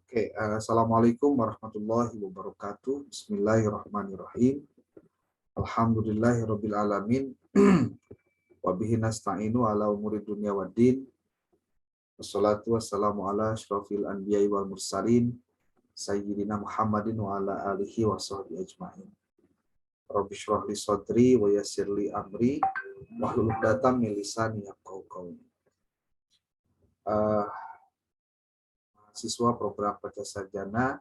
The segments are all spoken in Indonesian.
Assalamualaikum warahmatullahi wabarakatuh. Bismillahirrahmanirrahim. Alhamdulillahirabbil alamin. Wa bihi nasta'inu ala umuri dunya waddin. Wassalatu wassalamu ala asyrafil anbiya'i wal mursalin sayyidina Muhammadin wa ala alihi wa sahbihi ajma'in. Rabbi shrah li sadri wa yassir li amri wahlul 'uqdatam min lisani yafqahu qawli. Mahasiswa program Baca Sarjana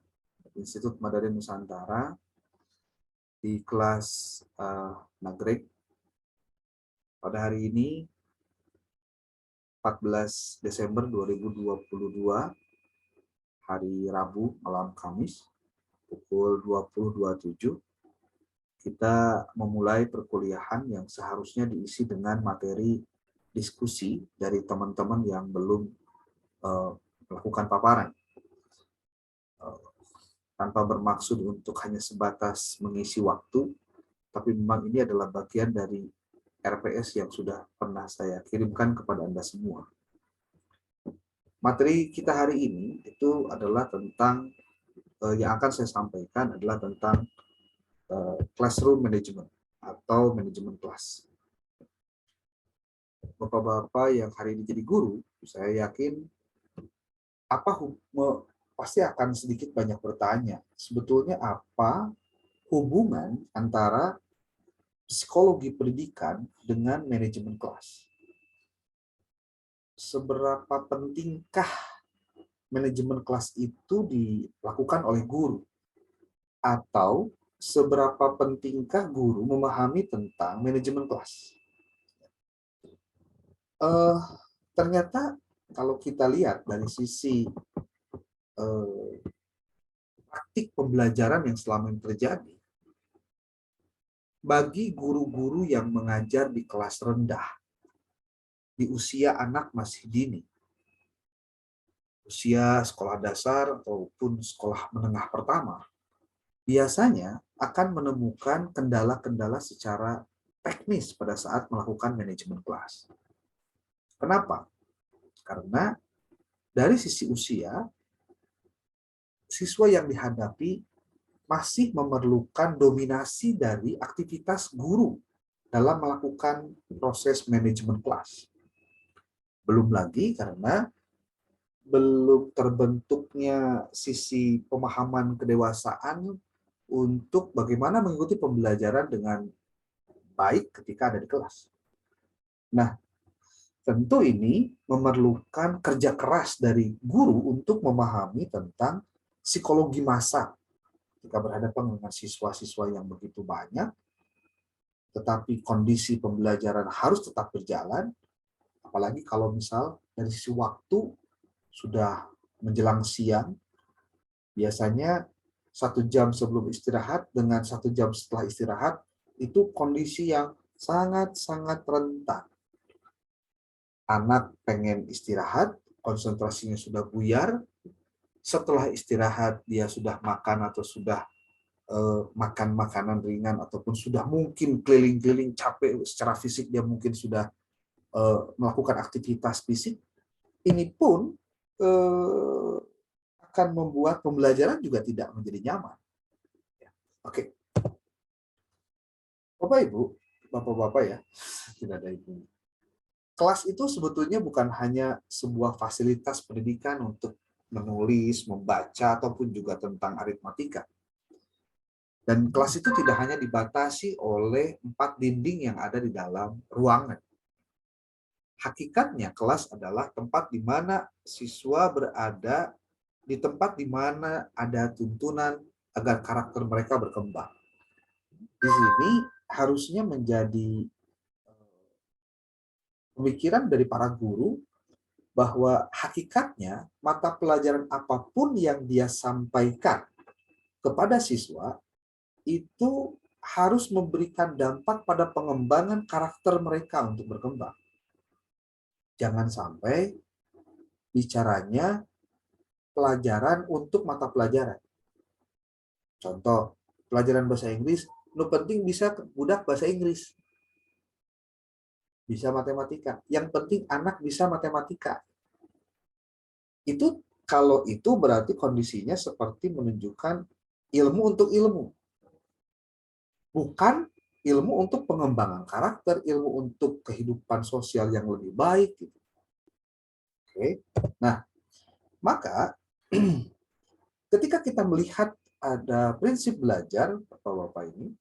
Institut Madarin Nusantara di kelas Nagreg pada hari ini 14 Desember 2022, hari Rabu malam Kamis pukul 20.27, kita memulai perkuliahan yang seharusnya diisi dengan materi diskusi dari teman-teman yang belum melakukan paparan. Tanpa bermaksud untuk hanya sebatas mengisi waktu, tapi memang ini adalah bagian dari RPS yang sudah pernah saya kirimkan kepada Anda semua. Materi kita hari ini itu adalah tentang, yang akan saya sampaikan adalah tentang classroom management atau manajemen kelas. Bapak-bapak yang hari ini jadi guru, saya yakin pasti akan sedikit banyak bertanya, sebetulnya apa hubungan antara psikologi pendidikan dengan manajemen kelas? Seberapa pentingkah manajemen kelas itu dilakukan oleh guru? Atau seberapa pentingkah guru memahami tentang manajemen kelas? Ternyata kalau kita lihat dari sisi praktik pembelajaran yang selama ini terjadi, bagi guru-guru yang mengajar di kelas rendah, di usia anak masih dini, usia sekolah dasar ataupun sekolah menengah pertama, biasanya akan menemukan kendala-kendala secara teknis pada saat melakukan manajemen kelas. Kenapa? Karena dari sisi usia, siswa yang dihadapi masih memerlukan dominasi dari aktivitas guru dalam melakukan proses manajemen kelas. Belum lagi karena belum terbentuknya sisi pemahaman kedewasaan untuk bagaimana mengikuti pembelajaran dengan baik ketika ada di kelas. Nah, tentu ini memerlukan kerja keras dari guru untuk memahami tentang psikologi massa ketika berhadapan dengan siswa-siswa yang begitu banyak, tetapi kondisi pembelajaran harus tetap berjalan, apalagi kalau misal dari sisi waktu sudah menjelang siang, biasanya 1 jam sebelum istirahat dengan 1 jam setelah istirahat, itu kondisi yang sangat-sangat rentan. Anak pengen istirahat, konsentrasinya sudah buyar, setelah istirahat dia sudah makan atau sudah makan makanan ringan ataupun sudah mungkin keliling-keliling capek secara fisik, dia mungkin sudah melakukan aktivitas fisik, ini pun akan membuat pembelajaran juga tidak menjadi nyaman. Oke. Bapak Ibu, Bapak-bapak ya, tidak ada ibu. Kelas itu sebetulnya bukan hanya sebuah fasilitas pendidikan untuk menulis, membaca, ataupun juga tentang aritmatika. Dan kelas itu tidak hanya dibatasi oleh 4 dinding yang ada di dalam ruangan. Hakikatnya kelas adalah tempat di mana siswa berada, di tempat di mana ada tuntunan agar karakter mereka berkembang. Di sini harusnya menjadi pemikiran dari para guru bahwa hakikatnya mata pelajaran apapun yang dia sampaikan kepada siswa itu harus memberikan dampak pada pengembangan karakter mereka untuk berkembang. Jangan sampai bicaranya pelajaran untuk mata pelajaran. Contoh, pelajaran bahasa Inggris, lu penting bisa budak bahasa Inggris. Bisa matematika. Yang penting anak bisa matematika. Itu Kalau itu berarti kondisinya seperti menunjukkan ilmu untuk ilmu. Bukan ilmu untuk pengembangan karakter, ilmu untuk kehidupan sosial yang lebih baik. Gitu. Oke. Nah, maka ketika kita melihat ada prinsip belajar, Bapak-Bapak ini,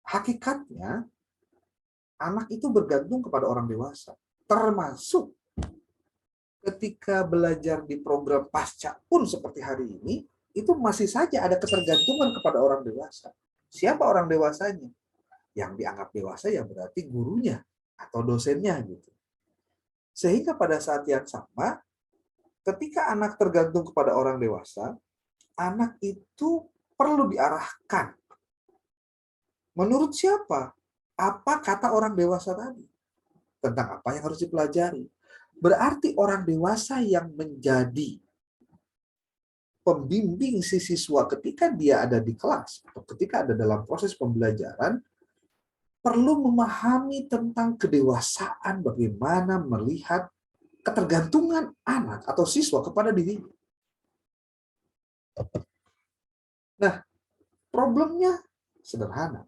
hakikatnya anak itu bergantung kepada orang dewasa. Termasuk ketika belajar di program pasca pun seperti hari ini, itu masih saja ada ketergantungan kepada orang dewasa. Siapa orang dewasanya? Yang dianggap dewasa ya berarti gurunya atau dosennya gitu. Sehingga pada saat yang sama, ketika anak tergantung kepada orang dewasa, anak itu perlu diarahkan. Menurut siapa? Apa kata orang dewasa tadi? Tentang apa yang harus dipelajari. Berarti orang dewasa yang menjadi pembimbing si siswa ketika dia ada di kelas atau ketika ada dalam proses pembelajaran perlu memahami tentang kedewasaan bagaimana melihat ketergantungan anak atau siswa kepada dirinya. Nah, problemnya sederhana.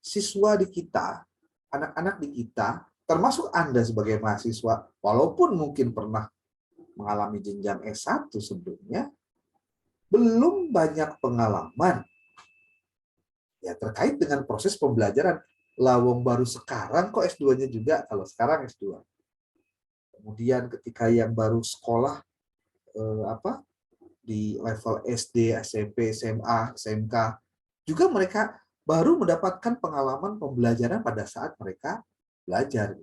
Siswa di kita, anak-anak di kita, termasuk Anda sebagai mahasiswa, walaupun mungkin pernah mengalami jenjang S1 sebelumnya, belum banyak pengalaman ya terkait dengan proses pembelajaran. Lawong baru sekarang kok S2-nya juga, kalau sekarang S2. Kemudian ketika yang baru sekolah di level SD, SMP, SMA, SMK, juga mereka baru mendapatkan pengalaman pembelajaran pada saat mereka belajar.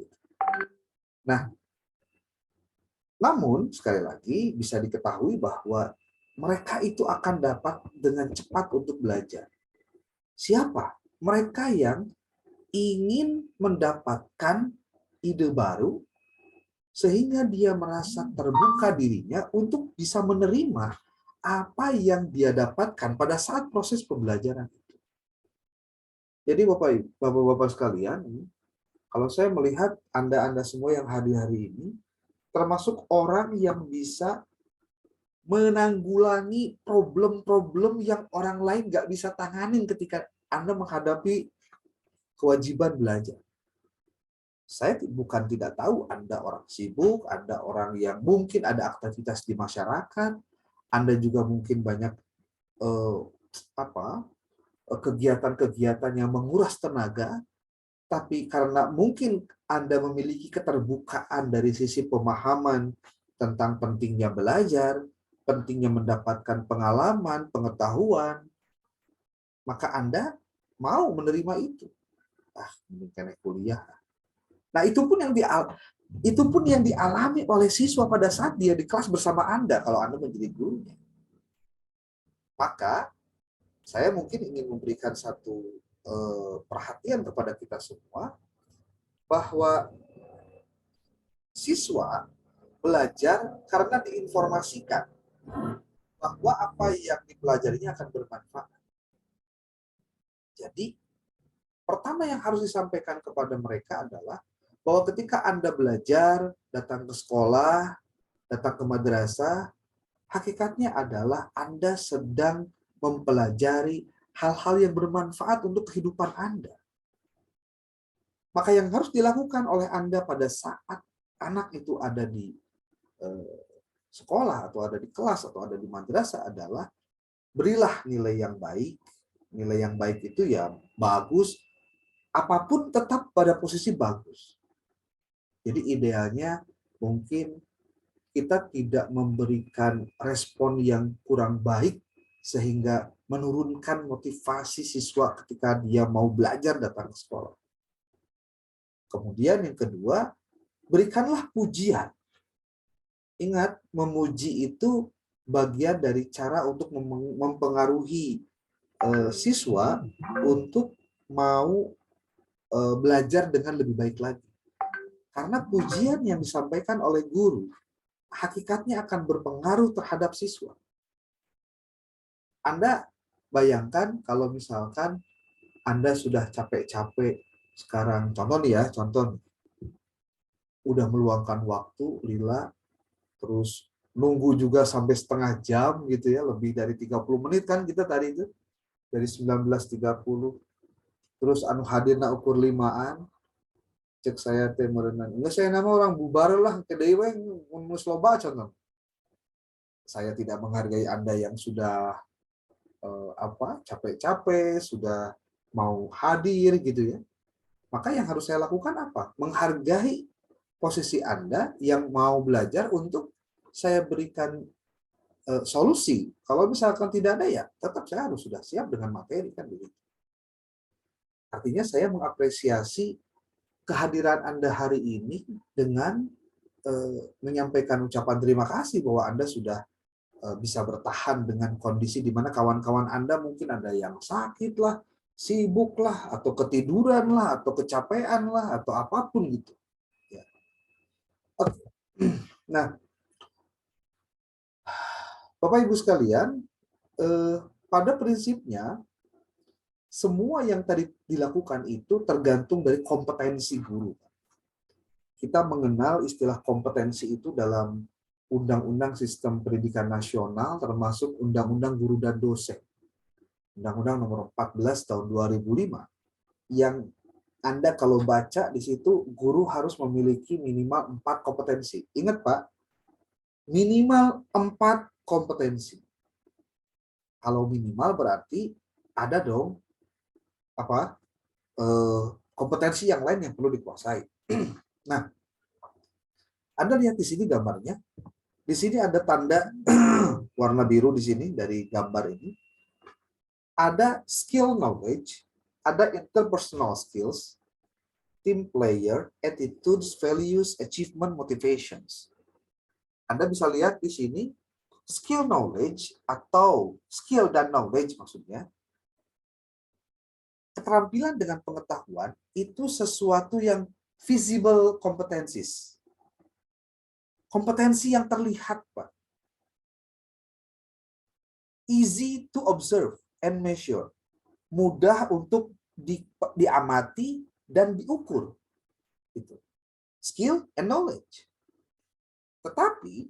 Nah, namun sekali lagi bisa diketahui bahwa mereka itu akan dapat dengan cepat untuk belajar. Siapa? Mereka yang ingin mendapatkan ide baru sehingga dia merasa terbuka dirinya untuk bisa menerima apa yang dia dapatkan pada saat proses pembelajaran itu. Jadi Bapak-Bapak sekalian, kalau saya melihat Anda semua yang hadir hari ini, termasuk orang yang bisa menanggulangi problem-problem yang orang lain nggak bisa tanganin ketika Anda menghadapi kewajiban belajar. Saya bukan tidak tahu Anda orang sibuk, Anda orang yang mungkin ada aktivitas di masyarakat, Anda juga mungkin banyak kegiatan-kegiatan yang menguras tenaga, tapi karena mungkin Anda memiliki keterbukaan dari sisi pemahaman tentang pentingnya belajar, pentingnya mendapatkan pengalaman, pengetahuan, maka Anda mau menerima itu. Ini kena kuliah. Nah, itu pun yang dialami oleh siswa pada saat dia di kelas bersama Anda kalau Anda menjadi gurunya. Maka saya mungkin ingin memberikan satu perhatian kepada kita semua bahwa siswa belajar karena diinformasikan bahwa apa yang dipelajarinya akan bermanfaat. Jadi, pertama yang harus disampaikan kepada mereka adalah bahwa ketika Anda belajar, datang ke sekolah, datang ke madrasah, hakikatnya adalah Anda sedang mempelajari hal-hal yang bermanfaat untuk kehidupan Anda. Maka yang harus dilakukan oleh Anda pada saat anak itu ada di sekolah, atau ada di kelas, atau ada di madrasah adalah berilah nilai yang baik. Nilai yang baik itu ya bagus, apapun tetap pada posisi bagus. Jadi idealnya mungkin kita tidak memberikan respon yang kurang baik sehingga menurunkan motivasi siswa ketika dia mau belajar datang ke sekolah. Kemudian yang kedua, berikanlah pujian. Ingat, memuji itu bagian dari cara untuk mempengaruhi siswa untuk mau belajar dengan lebih baik lagi. Karena pujian yang disampaikan oleh guru hakikatnya akan berpengaruh terhadap siswa. Anda bayangkan kalau misalkan Anda sudah capek-capek sekarang, contoh nih ya, udah meluangkan waktu, lila, terus nunggu juga sampai setengah jam gitu ya, lebih dari 30 menit kan kita tadi itu, dari 19.30. Terus anu hadirna ukur limaan, cek saya teh merenang. Enggak, saya nama orang bubar lah, kedai we mus loba contoh. Saya tidak menghargai Anda yang sudah capek-capek, sudah mau hadir gitu ya. Maka yang harus saya lakukan apa? Menghargai posisi Anda yang mau belajar untuk saya berikan solusi. Kalau misalkan tidak ada ya tetap saya harus sudah siap dengan materi kan begitu. Artinya saya mengapresiasi kehadiran Anda hari ini dengan menyampaikan ucapan terima kasih bahwa Anda sudah bisa bertahan dengan kondisi di mana kawan-kawan Anda mungkin ada yang sakit lah, sibuk lah, atau ketiduran lah, atau kecapean lah, atau apapun gitu. Ya. Nah, Bapak Ibu sekalian, pada prinsipnya semua yang tadi dilakukan itu tergantung dari kompetensi guru. Kita mengenal istilah kompetensi itu dalam Undang-Undang Sistem Pendidikan Nasional, termasuk Undang-Undang Guru dan Dosen. Undang-Undang Nomor 14 Tahun 2005. Yang Anda kalau baca di situ, guru harus memiliki minimal 4 kompetensi. Ingat Pak, minimal 4 kompetensi. Kalau minimal berarti ada dong kompetensi yang lain yang perlu dikuasai. Nah, Anda lihat di sini gambarnya. Di sini ada tanda warna biru di sini dari gambar ini. Ada skill knowledge, ada interpersonal skills, team player, attitudes, values, achievement, motivations. Anda bisa lihat di sini skill knowledge atau skill dan knowledge maksudnya. Keterampilan dengan pengetahuan itu sesuatu yang visible competencies. Kompetensi yang terlihat, Pak. Easy to observe and measure. Mudah untuk diamati dan diukur. Itu. Skill and knowledge. Tetapi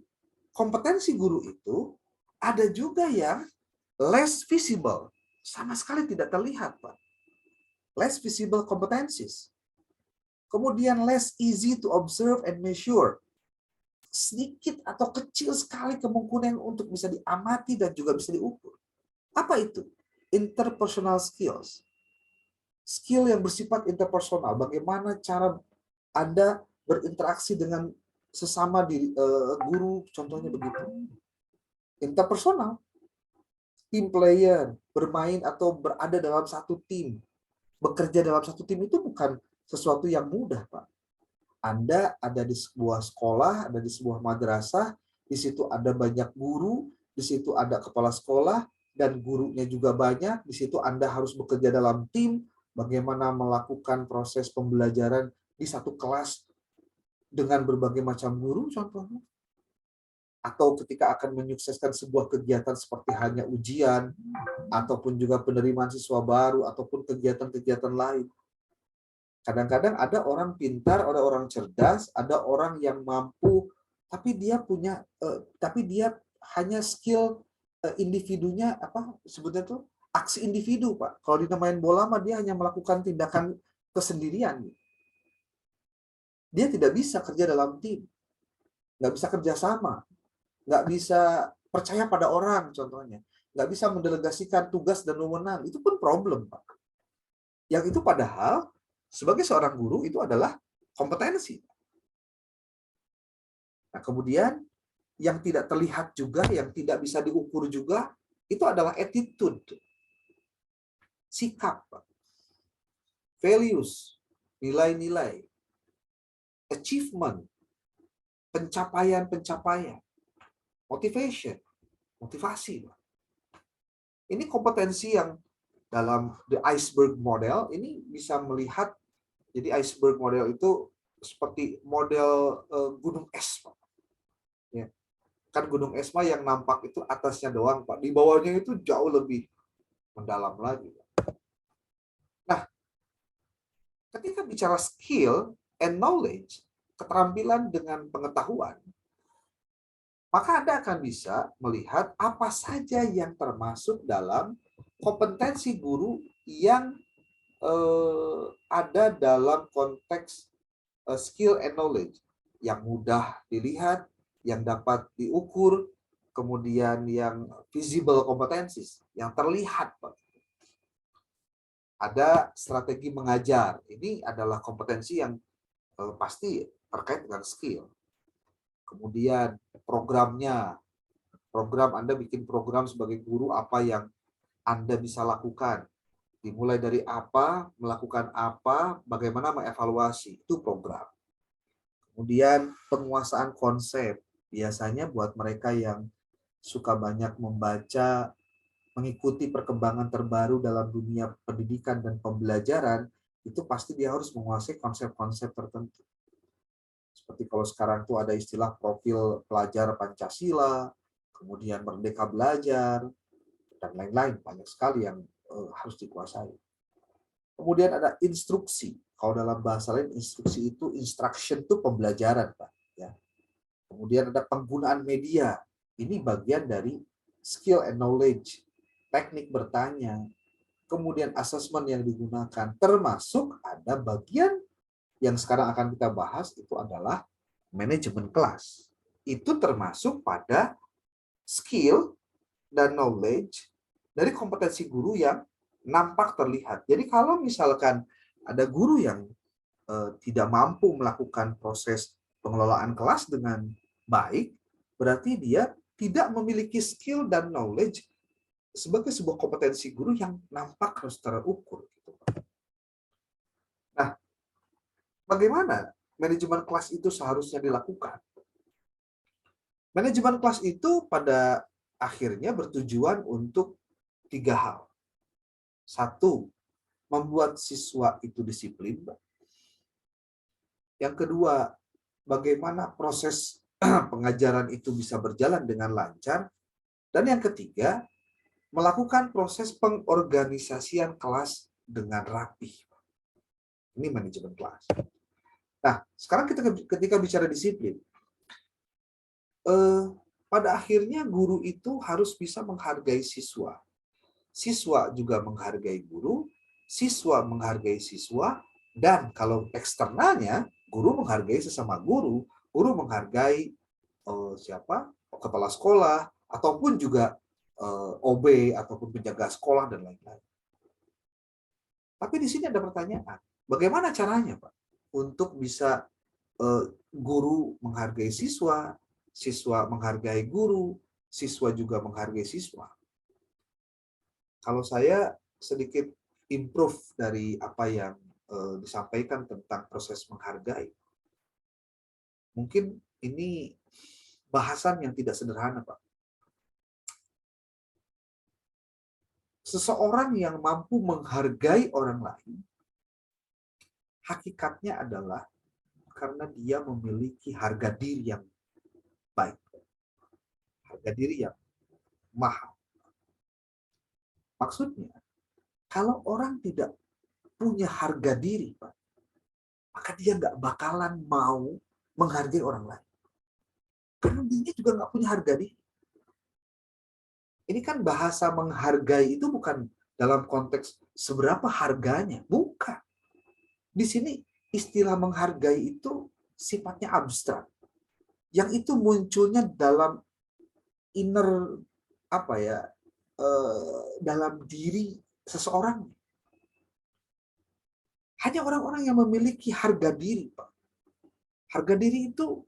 kompetensi guru itu ada juga yang less visible. Sama sekali tidak terlihat, Pak. Less visible competencies. Kemudian less easy to observe and measure. Sedikit atau kecil sekali kemungkinan untuk bisa diamati dan juga bisa diukur. Apa itu? Interpersonal skills. Skill yang bersifat interpersonal. Bagaimana cara Anda berinteraksi dengan sesama guru, contohnya begitu. Interpersonal. Team player, bermain atau berada dalam satu tim. Bekerja dalam satu tim itu bukan sesuatu yang mudah, Pak. Anda ada di sebuah sekolah, ada di sebuah madrasah, di situ ada banyak guru, di situ ada kepala sekolah, dan gurunya juga banyak, di situ Anda harus bekerja dalam tim, bagaimana melakukan proses pembelajaran di satu kelas dengan berbagai macam guru, contohnya. Atau ketika akan menyukseskan sebuah kegiatan seperti hanya ujian, ataupun juga penerimaan siswa baru, ataupun kegiatan-kegiatan lain. Kadang-kadang ada orang pintar, ada orang cerdas, ada orang yang mampu, tapi dia hanya skill individunya sebutnya tuh aksi individu, Pak. Kalau dinamain bola mah dia hanya melakukan tindakan kesendirian. Dia tidak bisa kerja dalam tim, nggak bisa kerja sama, nggak bisa percaya pada orang, contohnya, nggak bisa mendelegasikan tugas dan wewenang. Itu pun problem, Pak. Yang itu padahal sebagai seorang guru itu adalah kompetensi. Nah, kemudian yang tidak terlihat juga, yang tidak bisa diukur juga, itu adalah attitude. Sikap, values, nilai-nilai, achievement, pencapaian-pencapaian, motivation, motivasi. Ini kompetensi yang dalam the iceberg model ini bisa melihat. Jadi iceberg model itu seperti model gunung es, Pak. Ya. Kan gunung es mah yang nampak itu atasnya doang, Pak. Di bawahnya itu jauh lebih mendalam lagi. Nah, ketika bicara skill and knowledge, keterampilan dengan pengetahuan, maka Anda akan bisa melihat apa saja yang termasuk dalam kompetensi guru yang ada dalam konteks skill and knowledge yang mudah dilihat, yang dapat diukur, kemudian yang visible competencies, yang terlihat. Ada strategi mengajar. Ini adalah kompetensi yang pasti terkait dengan skill. Kemudian programnya, program Anda bikin program sebagai guru apa yang Anda bisa lakukan. Dimulai dari apa, melakukan apa, bagaimana mengevaluasi, itu program. Kemudian penguasaan konsep, biasanya buat mereka yang suka banyak membaca, mengikuti perkembangan terbaru dalam dunia pendidikan dan pembelajaran, itu pasti dia harus menguasai konsep-konsep tertentu. Seperti kalau sekarang tuh ada istilah profil pelajar Pancasila, kemudian Merdeka Belajar, dan lain-lain. Banyak sekali yang harus dikuasai. Kemudian ada instruksi. Kalau dalam bahasa lain, instruksi itu, instruction itu pembelajaran, Pak. Ya. Kemudian ada penggunaan media. Ini bagian dari skill and knowledge. Teknik bertanya. Kemudian assessment yang digunakan. Termasuk ada bagian yang sekarang akan kita bahas, itu adalah manajemen kelas. Itu termasuk pada skill dan knowledge dari kompetensi guru yang nampak terlihat. Jadi kalau misalkan ada guru yang tidak mampu melakukan proses pengelolaan kelas dengan baik, berarti dia tidak memiliki skill dan knowledge sebagai sebuah kompetensi guru yang nampak harus terukur. Nah, bagaimana manajemen kelas itu seharusnya dilakukan? Manajemen kelas itu pada akhirnya bertujuan untuk 3 hal. 1, membuat siswa itu disiplin. Yang kedua, bagaimana proses pengajaran itu bisa berjalan dengan lancar. Dan yang ketiga, melakukan proses pengorganisasian kelas dengan rapi. Ini manajemen kelas. Nah, sekarang kita ketika bicara disiplin, pada akhirnya guru itu harus bisa menghargai siswa. Siswa juga menghargai guru, siswa menghargai siswa, dan kalau eksternalnya, guru menghargai sesama guru, guru menghargai kepala sekolah, ataupun juga OB, ataupun penjaga sekolah, dan lain-lain. Tapi di sini ada pertanyaan, bagaimana caranya, Pak, untuk bisa guru menghargai siswa, siswa menghargai guru, siswa juga menghargai siswa? Kalau saya sedikit improve dari apa yang disampaikan tentang proses menghargai. Mungkin ini bahasan yang tidak sederhana, Pak. Seseorang yang mampu menghargai orang lain, hakikatnya adalah karena dia memiliki harga diri yang baik. Harga diri yang mahal. Maksudnya, kalau orang tidak punya harga diri, Pak, maka dia nggak bakalan mau menghargai orang lain. Karena dia juga nggak punya harga diri. Ini kan bahasa menghargai itu bukan dalam konteks seberapa harganya. Bukan. Di sini istilah menghargai itu sifatnya abstrak. Yang itu munculnya dalam inner, dalam diri seseorang. Hanya orang-orang yang memiliki harga diri, Pak. Harga diri itu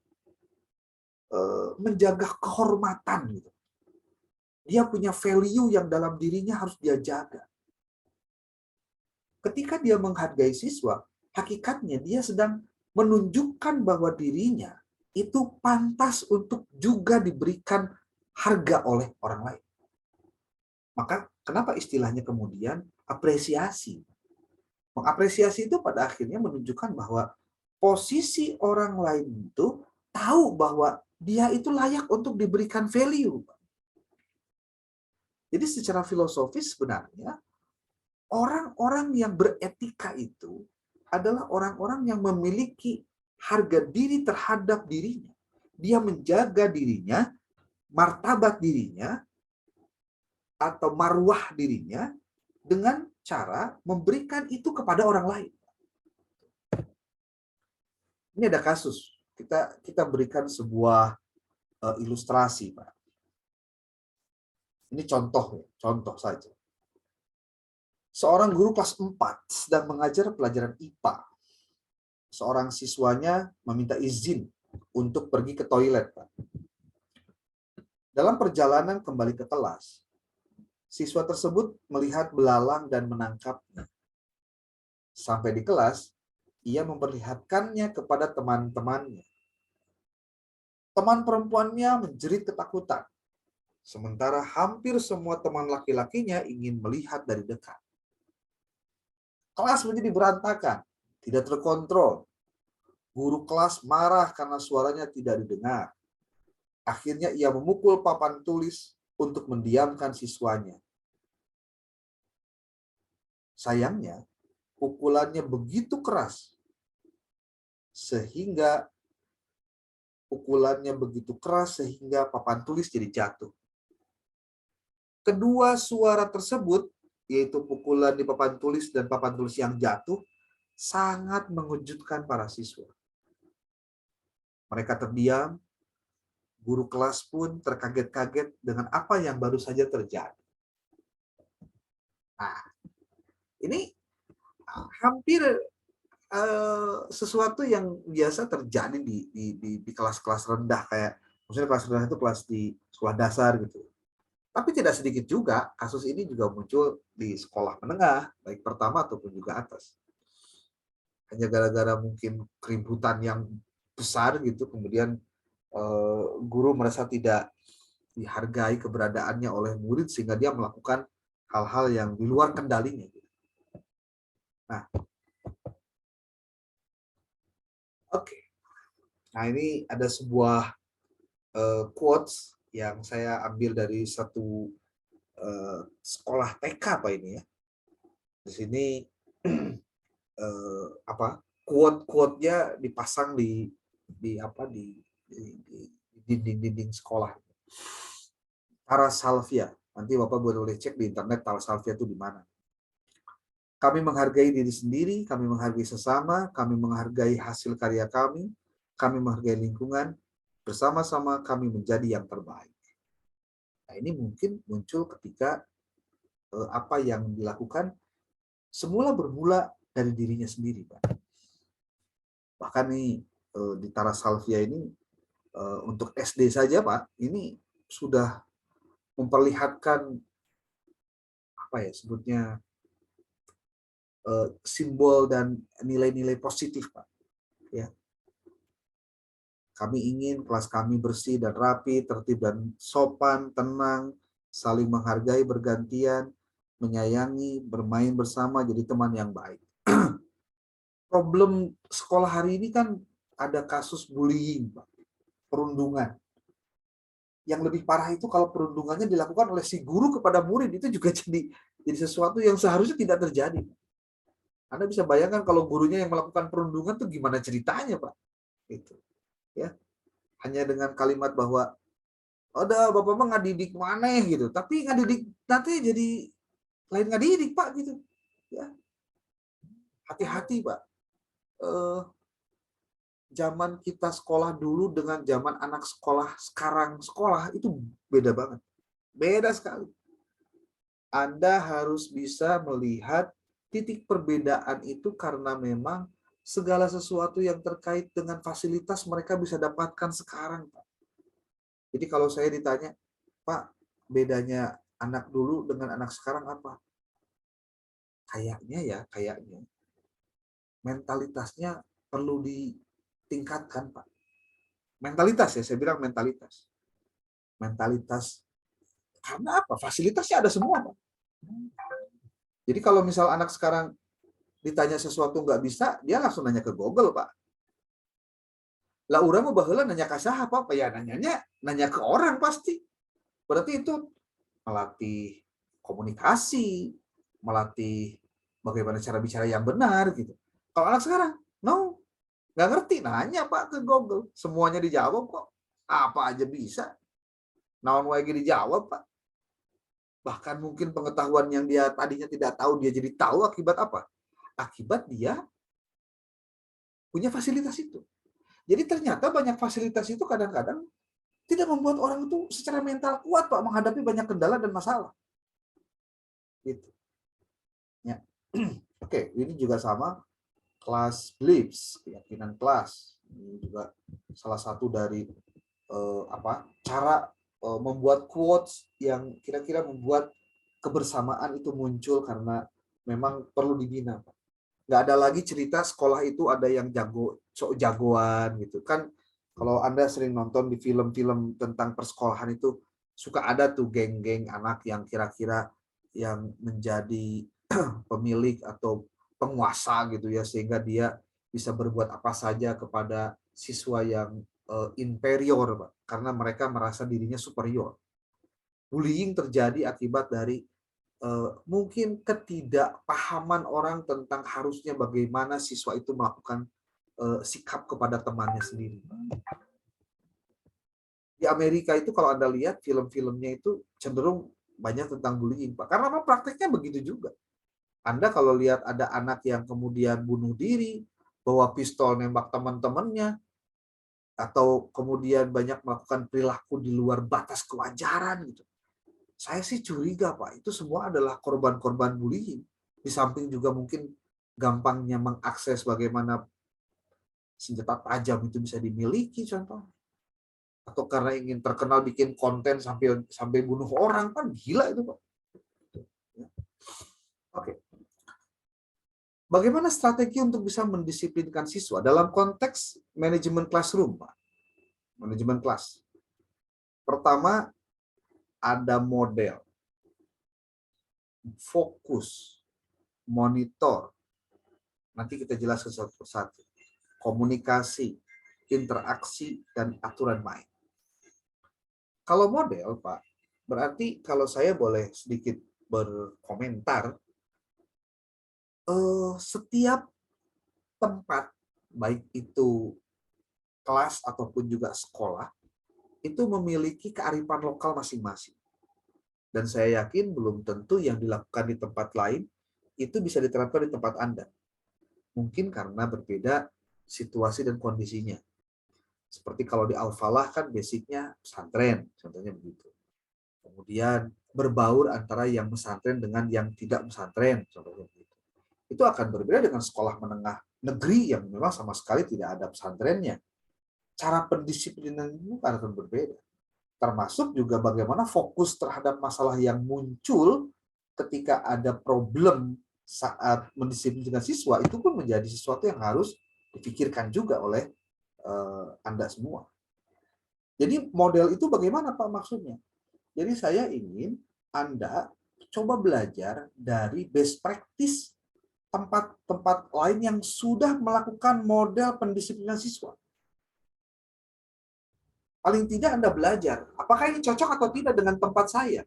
menjaga kehormatan, gitu. Dia punya value yang dalam dirinya harus dia jaga. Ketika dia menghargai siswa, hakikatnya dia sedang menunjukkan bahwa dirinya itu pantas untuk juga diberikan harga oleh orang lain. Maka kenapa istilahnya kemudian apresiasi? Mengapresiasi itu pada akhirnya menunjukkan bahwa posisi orang lain itu tahu bahwa dia itu layak untuk diberikan value. Jadi secara filosofis sebenarnya orang-orang yang beretika itu adalah orang-orang yang memiliki harga diri terhadap dirinya. Dia menjaga dirinya martabat dirinya atau marwah dirinya dengan cara memberikan itu kepada orang lain. Ini ada kasus. Kita berikan sebuah ilustrasi, Pak. Ini contoh saja. Seorang guru kelas 4 sedang mengajar pelajaran IPA. Seorang siswanya meminta izin untuk pergi ke toilet, Pak. Dalam perjalanan kembali ke kelas, siswa tersebut melihat belalang dan menangkapnya. Sampai di kelas, ia memperlihatkannya kepada teman-temannya. Teman perempuannya menjerit ketakutan, sementara hampir semua teman laki-lakinya ingin melihat dari dekat. Kelas menjadi berantakan, tidak terkontrol. Guru kelas marah karena suaranya tidak didengar. Akhirnya ia memukul papan tulis untuk mendiamkan siswanya. Sayangnya, pukulannya begitu keras sehingga papan tulis jadi jatuh. Kedua suara tersebut, yaitu pukulan di papan tulis dan papan tulis yang jatuh, sangat mengejutkan para siswa. Mereka terdiam, guru kelas pun terkaget-kaget dengan apa yang baru saja terjadi. Nah, ini hampir sesuatu yang biasa terjadi di kelas-kelas rendah, kayak maksudnya kelas rendah itu kelas di sekolah dasar gitu. Tapi tidak sedikit juga kasus ini juga muncul di sekolah menengah, baik pertama ataupun juga atas. Hanya gara-gara mungkin keributan yang besar gitu, kemudian guru merasa tidak dihargai keberadaannya oleh murid sehingga dia melakukan hal-hal yang di luar kendalinya. Nah, oke. Nah, ini ada sebuah quotes yang saya ambil dari satu sekolah TK apa ini ya. Di sini quote-nya dipasang di dinding sekolah. Tara Salvia. Nanti Bapak boleh cek di internet Tara Salvia itu di mana. Kami menghargai diri sendiri, kami menghargai sesama, kami menghargai hasil karya kami menghargai lingkungan, bersama-sama kami menjadi yang terbaik. Nah, ini mungkin muncul ketika apa yang dilakukan semula bermula dari dirinya sendiri, Pak. Bahkan nih di Tara Salvia ini untuk SD saja, Pak, ini sudah memperlihatkan apa ya sebutnya simbol dan nilai-nilai positif, Pak. Ya. Kami ingin kelas kami bersih dan rapi, tertib dan sopan, tenang, saling menghargai bergantian, menyayangi, bermain bersama, jadi teman yang baik. Problem sekolah hari ini kan ada kasus bullying, Pak. Perundungan. Yang lebih parah itu kalau perundungannya dilakukan oleh si guru kepada murid, itu juga jadi sesuatu yang seharusnya tidak terjadi. Anda bisa bayangkan kalau gurunya yang melakukan perundungan itu gimana ceritanya, Pak? Itu. Ya. Hanya dengan kalimat bahwa ada Bapak mah ngadidik mana gitu. Tapi ngadidik nanti jadi lain ngadidik, Pak, gitu. Ya. Hati-hati, Pak. Zaman kita sekolah dulu dengan zaman anak sekolah sekarang sekolah itu beda banget. Beda sekali. Anda harus bisa melihat titik perbedaan itu karena memang segala sesuatu yang terkait dengan fasilitas mereka bisa dapatkan sekarang, Pak. Jadi kalau saya ditanya, Pak, bedanya anak dulu dengan anak sekarang apa? Kayaknya mentalitasnya perlu ditingkatkan, Pak. Mentalitas ya, saya bilang mentalitas. Mentalitas. Karena apa? Fasilitasnya ada semua, Pak. Jadi kalau misal anak sekarang ditanya sesuatu nggak bisa, dia langsung nanya ke Google, Pak. Lah urang mah baheula nanya ka saha, Pak? Ya nanya ke orang pasti. Berarti itu melatih komunikasi, melatih bagaimana cara bicara yang benar gitu. Kalau anak sekarang, no, nggak ngerti, nanya Pak ke Google, semuanya dijawab kok, apa aja bisa. Naon wae dijawab, Pak. Bahkan mungkin pengetahuan yang dia tadinya tidak tahu, dia jadi tahu akibat apa? Akibat dia punya fasilitas itu. Jadi ternyata banyak fasilitas itu kadang-kadang tidak membuat orang itu secara mental kuat, Pak, menghadapi banyak kendala dan masalah. Gitu. Ya. Oke, ini juga sama kelas beliefs, keyakinan kelas. Ini juga salah satu dari cara membuat quotes yang kira-kira membuat kebersamaan itu muncul karena memang perlu dibina, Pak. Nggak ada lagi cerita sekolah itu ada yang jago, sok jagoan gitu kan. Kalau Anda sering nonton di film-film tentang persekolahan itu suka ada tuh geng-geng anak yang kira-kira yang menjadi pemilik atau penguasa gitu ya, sehingga dia bisa berbuat apa saja kepada siswa yang inferior, Pak, karena mereka merasa dirinya superior. Bullying terjadi akibat dari mungkin ketidakpahaman orang tentang harusnya bagaimana siswa itu melakukan sikap kepada temannya sendiri. Di Amerika itu kalau Anda lihat film-filmnya itu cenderung banyak tentang bullying, Pak. Karena memang prakteknya begitu juga. Anda kalau lihat ada anak yang kemudian bunuh diri, bawa pistol nembak teman-temannya, atau kemudian banyak melakukan perilaku di luar batas kewajaran gitu. Saya sih curiga, Pak, itu semua adalah korban-korban bullying. Di samping juga mungkin gampangnya mengakses bagaimana senjata tajam itu bisa dimiliki contoh. Atau karena ingin terkenal bikin konten sampai sampai bunuh orang, kan gila itu, Pak. Oke. Bagaimana strategi untuk bisa mendisiplinkan siswa dalam konteks manajemen classroom, Pak? Manajemen kelas. Pertama, ada model, fokus, monitor. Nanti kita jelaskan satu persatu. Komunikasi, interaksi, dan aturan main. Kalau model, Pak, berarti kalau saya boleh sedikit berkomentar, setiap tempat, baik itu kelas ataupun juga sekolah, itu memiliki kearifan lokal masing-masing. Dan saya yakin belum tentu yang dilakukan di tempat lain itu bisa diterapkan di tempat Anda. Mungkin karena berbeda situasi dan kondisinya. Seperti kalau di Al-Falah kan basicnya pesantren, contohnya begitu. Kemudian berbaur antara yang pesantren dengan yang tidak pesantren, contohnya begitu. Itu akan berbeda dengan sekolah menengah negeri yang memang sama sekali tidak ada pesantrennya. Cara pendisiplinan itu akan berbeda. Termasuk juga bagaimana fokus terhadap masalah yang muncul ketika ada problem saat mendisiplinkan siswa, itu pun menjadi sesuatu yang harus dipikirkan juga oleh Anda semua. Jadi model itu bagaimana, Pak, maksudnya? Jadi saya ingin Anda coba belajar dari best practice tempat-tempat lain yang sudah melakukan model pendisiplinan siswa. Paling tidak Anda belajar, apakah ini cocok atau tidak dengan tempat saya?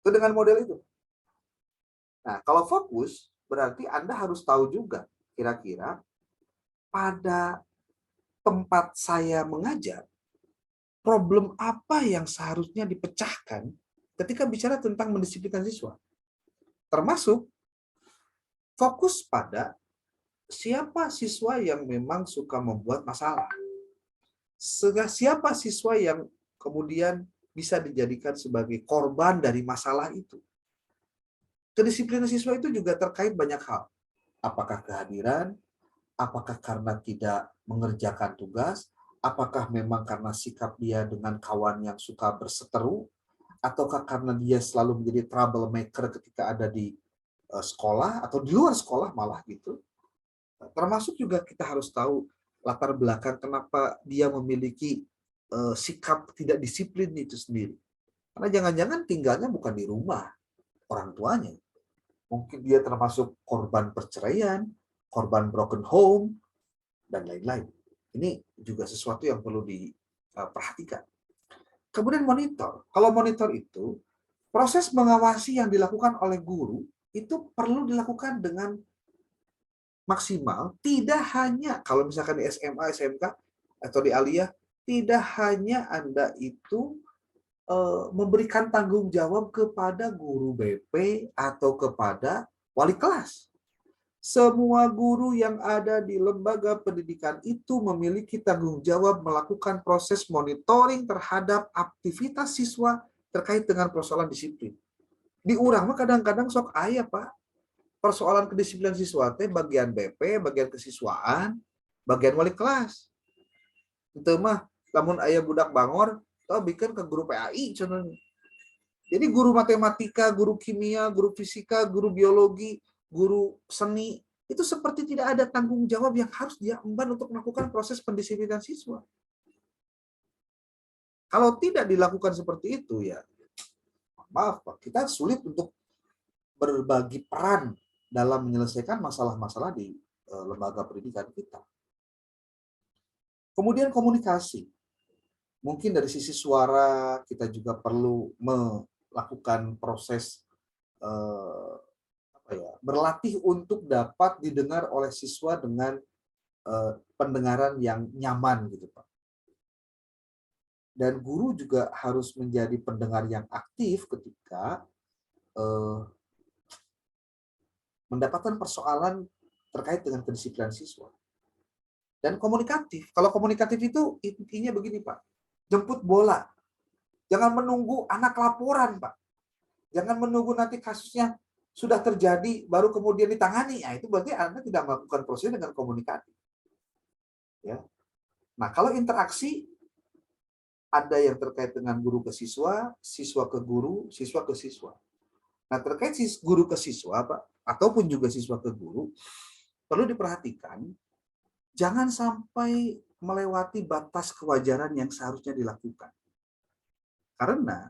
Itu dengan model itu. Nah, kalau fokus, berarti Anda harus tahu juga, kira-kira pada tempat saya mengajar, problem apa yang seharusnya dipecahkan ketika bicara tentang mendisiplinkan siswa. Termasuk fokus pada siapa siswa yang memang suka membuat masalah. Siapa siswa yang kemudian bisa dijadikan sebagai korban dari masalah itu. Kedisiplinan siswa itu juga terkait banyak hal. Apakah kehadiran, apakah karena tidak mengerjakan tugas, apakah memang karena sikap dia dengan kawan yang suka berseteru, ataukah karena dia selalu menjadi troublemaker ketika ada di sekolah atau di luar sekolah malah gitu. Termasuk juga kita harus tahu latar belakang kenapa dia memiliki sikap tidak disiplin itu sendiri. Karena jangan-jangan tinggalnya bukan di rumah orang tuanya. Mungkin dia termasuk korban perceraian, korban broken home, dan lain-lain. Ini juga sesuatu yang perlu diperhatikan. Kemudian monitor. Kalau monitor itu, proses mengawasi yang dilakukan oleh guru itu perlu dilakukan dengan maksimal, tidak hanya kalau misalkan di SMA, SMK, atau di aliyah, tidak hanya Anda itu memberikan tanggung jawab kepada guru BP atau kepada wali kelas. Semua guru yang ada di lembaga pendidikan itu memiliki tanggung jawab melakukan proses monitoring terhadap aktivitas siswa terkait dengan persoalan disiplin. Diurang mah kadang-kadang sok aya, Pak. Persoalan kedisiplinan siswa teh bagian BP, bagian kesiswaan, bagian wali kelas. Itu mah lamun aya budak bangor, tau bikin ke guru PAI contohnya. Jadi guru matematika, guru kimia, guru fisika, guru biologi, guru seni, itu seperti tidak ada tanggung jawab yang harus dia emban untuk melakukan proses pendisiplinan siswa. Kalau tidak dilakukan seperti itu, ya maaf Pak, kita sulit untuk berbagi peran dalam menyelesaikan masalah-masalah di lembaga pendidikan kita. Kemudian komunikasi. Mungkin dari sisi suara kita juga perlu melakukan proses berlatih untuk dapat didengar oleh siswa dengan pendengaran yang nyaman gitu Pak. Dan guru juga harus menjadi pendengar yang aktif ketika mendapatkan persoalan terkait dengan kedisiplinan siswa. Dan komunikatif. Kalau komunikatif itu intinya begini Pak, jemput bola. Jangan menunggu anak laporan Pak. Jangan menunggu nanti kasusnya sudah terjadi baru kemudian ditangani. Ya, itu berarti Anda tidak melakukan proses dengan komunikatif. Ya. Nah, kalau interaksi ada yang terkait dengan guru ke siswa, siswa ke guru, siswa ke siswa. Nah, terkait guru ke siswa, Pak, ataupun juga siswa ke guru, perlu diperhatikan, jangan sampai melewati batas kewajaran yang seharusnya dilakukan. Karena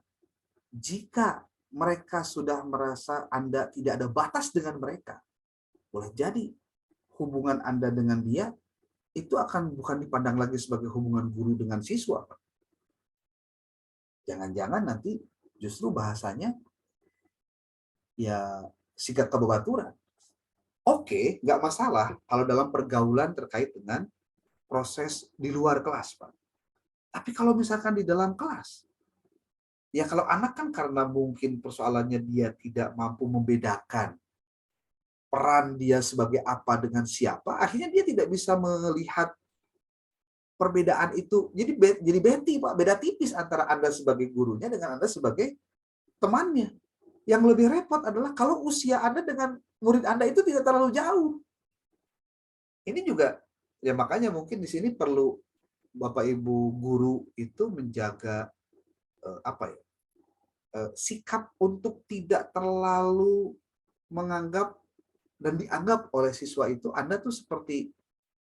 jika mereka sudah merasa Anda tidak ada batas dengan mereka, boleh jadi hubungan Anda dengan dia itu akan bukan dipandang lagi sebagai hubungan guru dengan siswa. Jangan-jangan nanti justru bahasanya ya sikap kebabaturan. Oke, nggak masalah kalau dalam pergaulan terkait dengan proses di luar kelas, Pak. Tapi kalau misalkan di dalam kelas, ya kalau anak kan karena mungkin persoalannya dia tidak mampu membedakan peran dia sebagai apa dengan siapa, akhirnya dia tidak bisa melihat perbedaan itu. Jadi beti, Pak, beda tipis antara Anda sebagai gurunya dengan Anda sebagai temannya. Yang lebih repot adalah kalau usia Anda dengan murid Anda itu tidak terlalu jauh. Ini juga ya makanya mungkin di sini perlu Bapak Ibu guru itu menjaga sikap untuk tidak terlalu menganggap dan dianggap oleh siswa itu Anda tuh seperti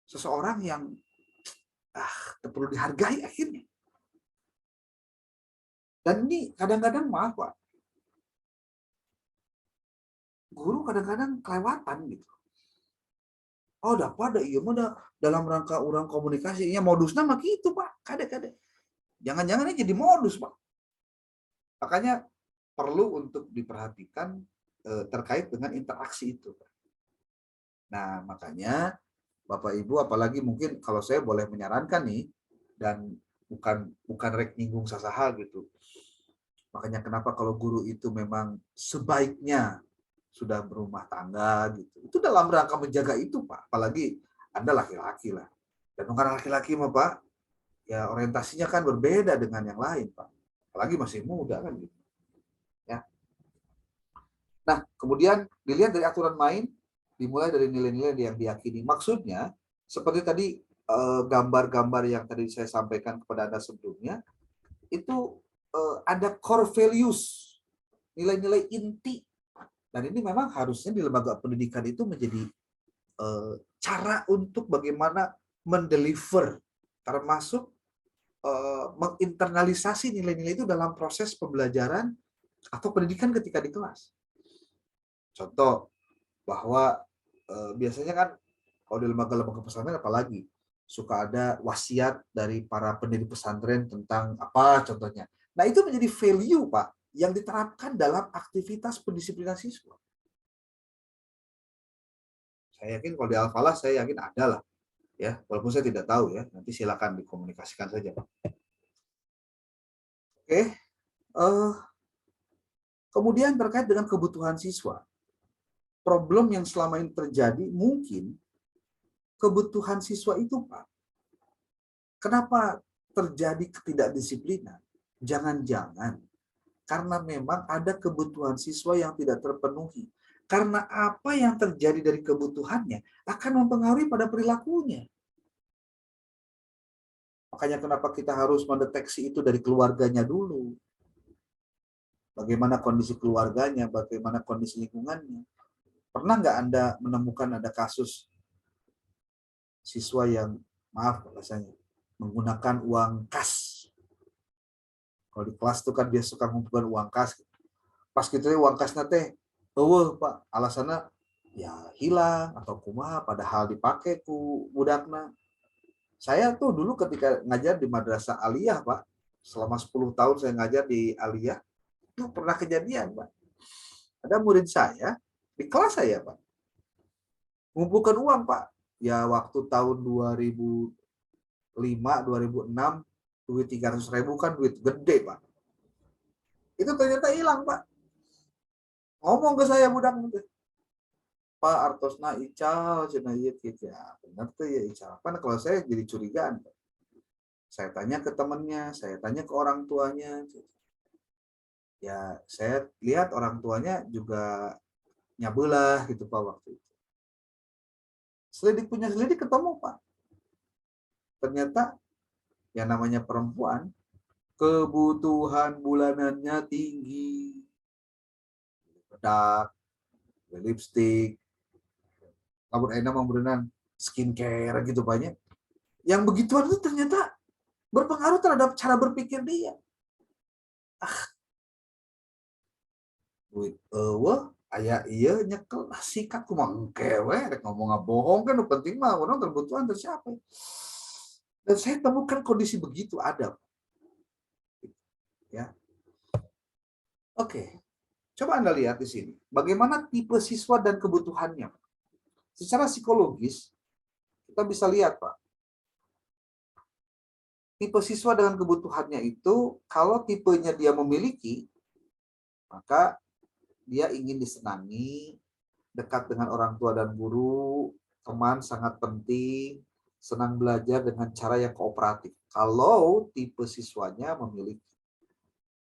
seseorang yang perlu dihargai akhirnya. Dan ini kadang-kadang maaf Pak, guru kadang-kadang kelewatan gitu. Oh, dapat ada iya mah dalam rangka orang komunikasinya modusnya mah gitu Pak, kadang-kadang. Jangan-jangan ini jadi modus Pak. Makanya perlu untuk diperhatikan terkait dengan interaksi itu. Nah, makanya Bapak Ibu, apalagi mungkin kalau saya boleh menyarankan nih, dan bukan rek nyinggung sasaha gitu. Makanya kenapa kalau guru itu memang sebaiknya sudah berumah tangga gitu. Itu dalam rangka menjaga itu Pak. Apalagi Anda laki-laki lah. Dan bukan laki-laki mah Pak, ya orientasinya kan berbeda dengan yang lain Pak. Apalagi masih muda kan gitu. Ya. Nah, kemudian dilihat dari aturan main, dimulai dari nilai-nilai yang diyakini. Maksudnya, seperti tadi gambar-gambar yang tadi saya sampaikan kepada Anda sebelumnya, itu ada core values, nilai-nilai inti. Dan ini memang harusnya di lembaga pendidikan itu menjadi cara untuk bagaimana mendeliver, termasuk menginternalisasi nilai-nilai itu dalam proses pembelajaran atau pendidikan ketika di kelas. Contoh, bahwa biasanya kan kalau di lembaga-lembaga pesantren apalagi suka ada wasiat dari para pendiri pesantren tentang apa contohnya. Nah, itu menjadi value, Pak, yang diterapkan dalam aktivitas pendisiplinan siswa. Saya yakin kalau di Al-Falah saya yakin ada lah. Ya, walaupun saya tidak tahu ya, nanti silakan dikomunikasikan saja, Pak. Oke. Eh, Kemudian terkait dengan kebutuhan siswa, problem yang selama ini terjadi mungkin kebutuhan siswa itu, Pak. Kenapa terjadi ketidakdisiplinan? Jangan-jangan karena memang ada kebutuhan siswa yang tidak terpenuhi. Karena apa yang terjadi dari kebutuhannya akan mempengaruhi pada perilakunya. Makanya kenapa kita harus mendeteksi itu dari keluarganya dulu. Bagaimana kondisi keluarganya, bagaimana kondisi lingkungannya. Pernah nggak Anda menemukan ada kasus siswa yang, maaf bahasanya, menggunakan uang kas? Kalau di kelas itu kan dia suka mengumpulkan uang kas. Pas gitu uang kasnya teh, Pak, alasannya ya hilang atau kumaha padahal dipakai ku budakna. Saya tuh dulu ketika ngajar di Madrasah Aliyah, Pak, selama 10 tahun saya ngajar di Aliyah, itu pernah kejadian, Pak. Ada murid saya di kelas saya, Pak, mengumpulkan uang, Pak. Ya waktu tahun 2005, 2006, duit 300.000 kan duit gede, Pak. Itu ternyata hilang, Pak. Ngomong ke saya budak itu, Pak artosna ical cenah ieu gitu ya. Benar tuh ya ical. Kan kalau saya jadi curigaan. Saya tanya ke temannya, saya tanya ke orang tuanya. Ya, saya lihat orang tuanya juga nyabelah gitu Pak waktu itu. Selidik punya selidik ketemu Pak. Ternyata yang namanya perempuan kebutuhan bulanannya tinggi. Bedak, lipstick, kabur enak mau berenang, skincare gitu banyak. Yang begituan itu ternyata berpengaruh terhadap cara berpikir dia. Duit aya iya nyekel sikat kumaha engke we rek ngomong bohong kan penting mah orang kebutuhan tercapai. Dan saya temukan kondisi begitu ada. Ya. Oke. Coba Anda lihat di sini. Bagaimana tipe siswa dan kebutuhannya. Secara psikologis kita bisa lihat, Pak. Tipe siswa dengan kebutuhannya itu kalau tipenya dia memiliki, maka dia ingin disenangi, dekat dengan orang tua dan guru, teman sangat penting, senang belajar dengan cara yang kooperatif. Kalau tipe siswanya memiliki.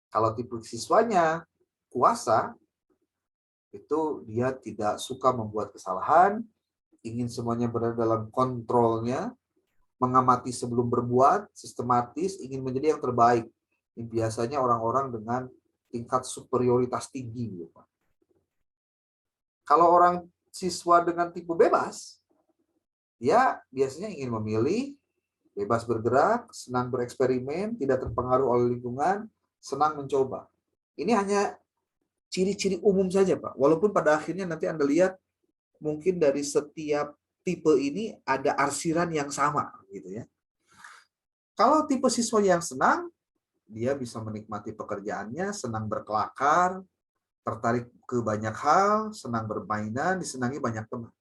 Kalau tipe siswanya kuasa, itu dia tidak suka membuat kesalahan, ingin semuanya berada dalam kontrolnya, mengamati sebelum berbuat, sistematis, ingin menjadi yang terbaik. Ini biasanya orang-orang dengan tingkat superioritas tinggi. Kalau orang siswa dengan tipe bebas, dia biasanya ingin memilih, bebas bergerak, senang bereksperimen, tidak terpengaruh oleh lingkungan, senang mencoba. Ini hanya ciri-ciri umum saja, Pak. Walaupun pada akhirnya nanti Anda lihat, mungkin dari setiap tipe ini ada arsiran yang sama, gitu ya. Kalau tipe siswa yang senang, dia bisa menikmati pekerjaannya, senang berkelakar, tertarik ke banyak hal, senang bermainan, disenangi banyak teman.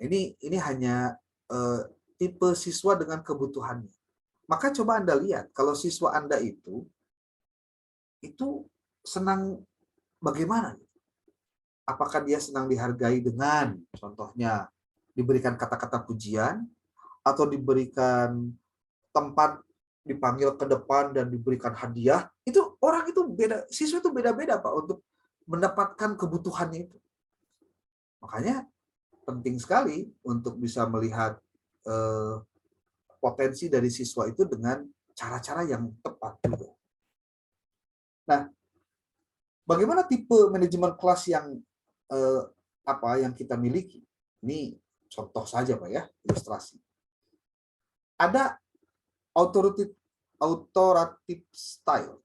Ini hanya tipe siswa dengan kebutuhannya. Maka coba Anda lihat, kalau siswa Anda itu senang bagaimana? Apakah dia senang dihargai dengan, contohnya, diberikan kata-kata pujian, atau diberikan tempat, dipanggil ke depan dan diberikan hadiah? Itu orang itu beda, siswa itu beda-beda Pak untuk mendapatkan kebutuhannya itu. Makanya penting sekali untuk bisa melihat potensi dari siswa itu dengan cara-cara yang tepat juga. Nah, bagaimana tipe manajemen kelas yang yang kita miliki? Ini contoh saja Pak ya, ilustrasi. Ada authoritative style.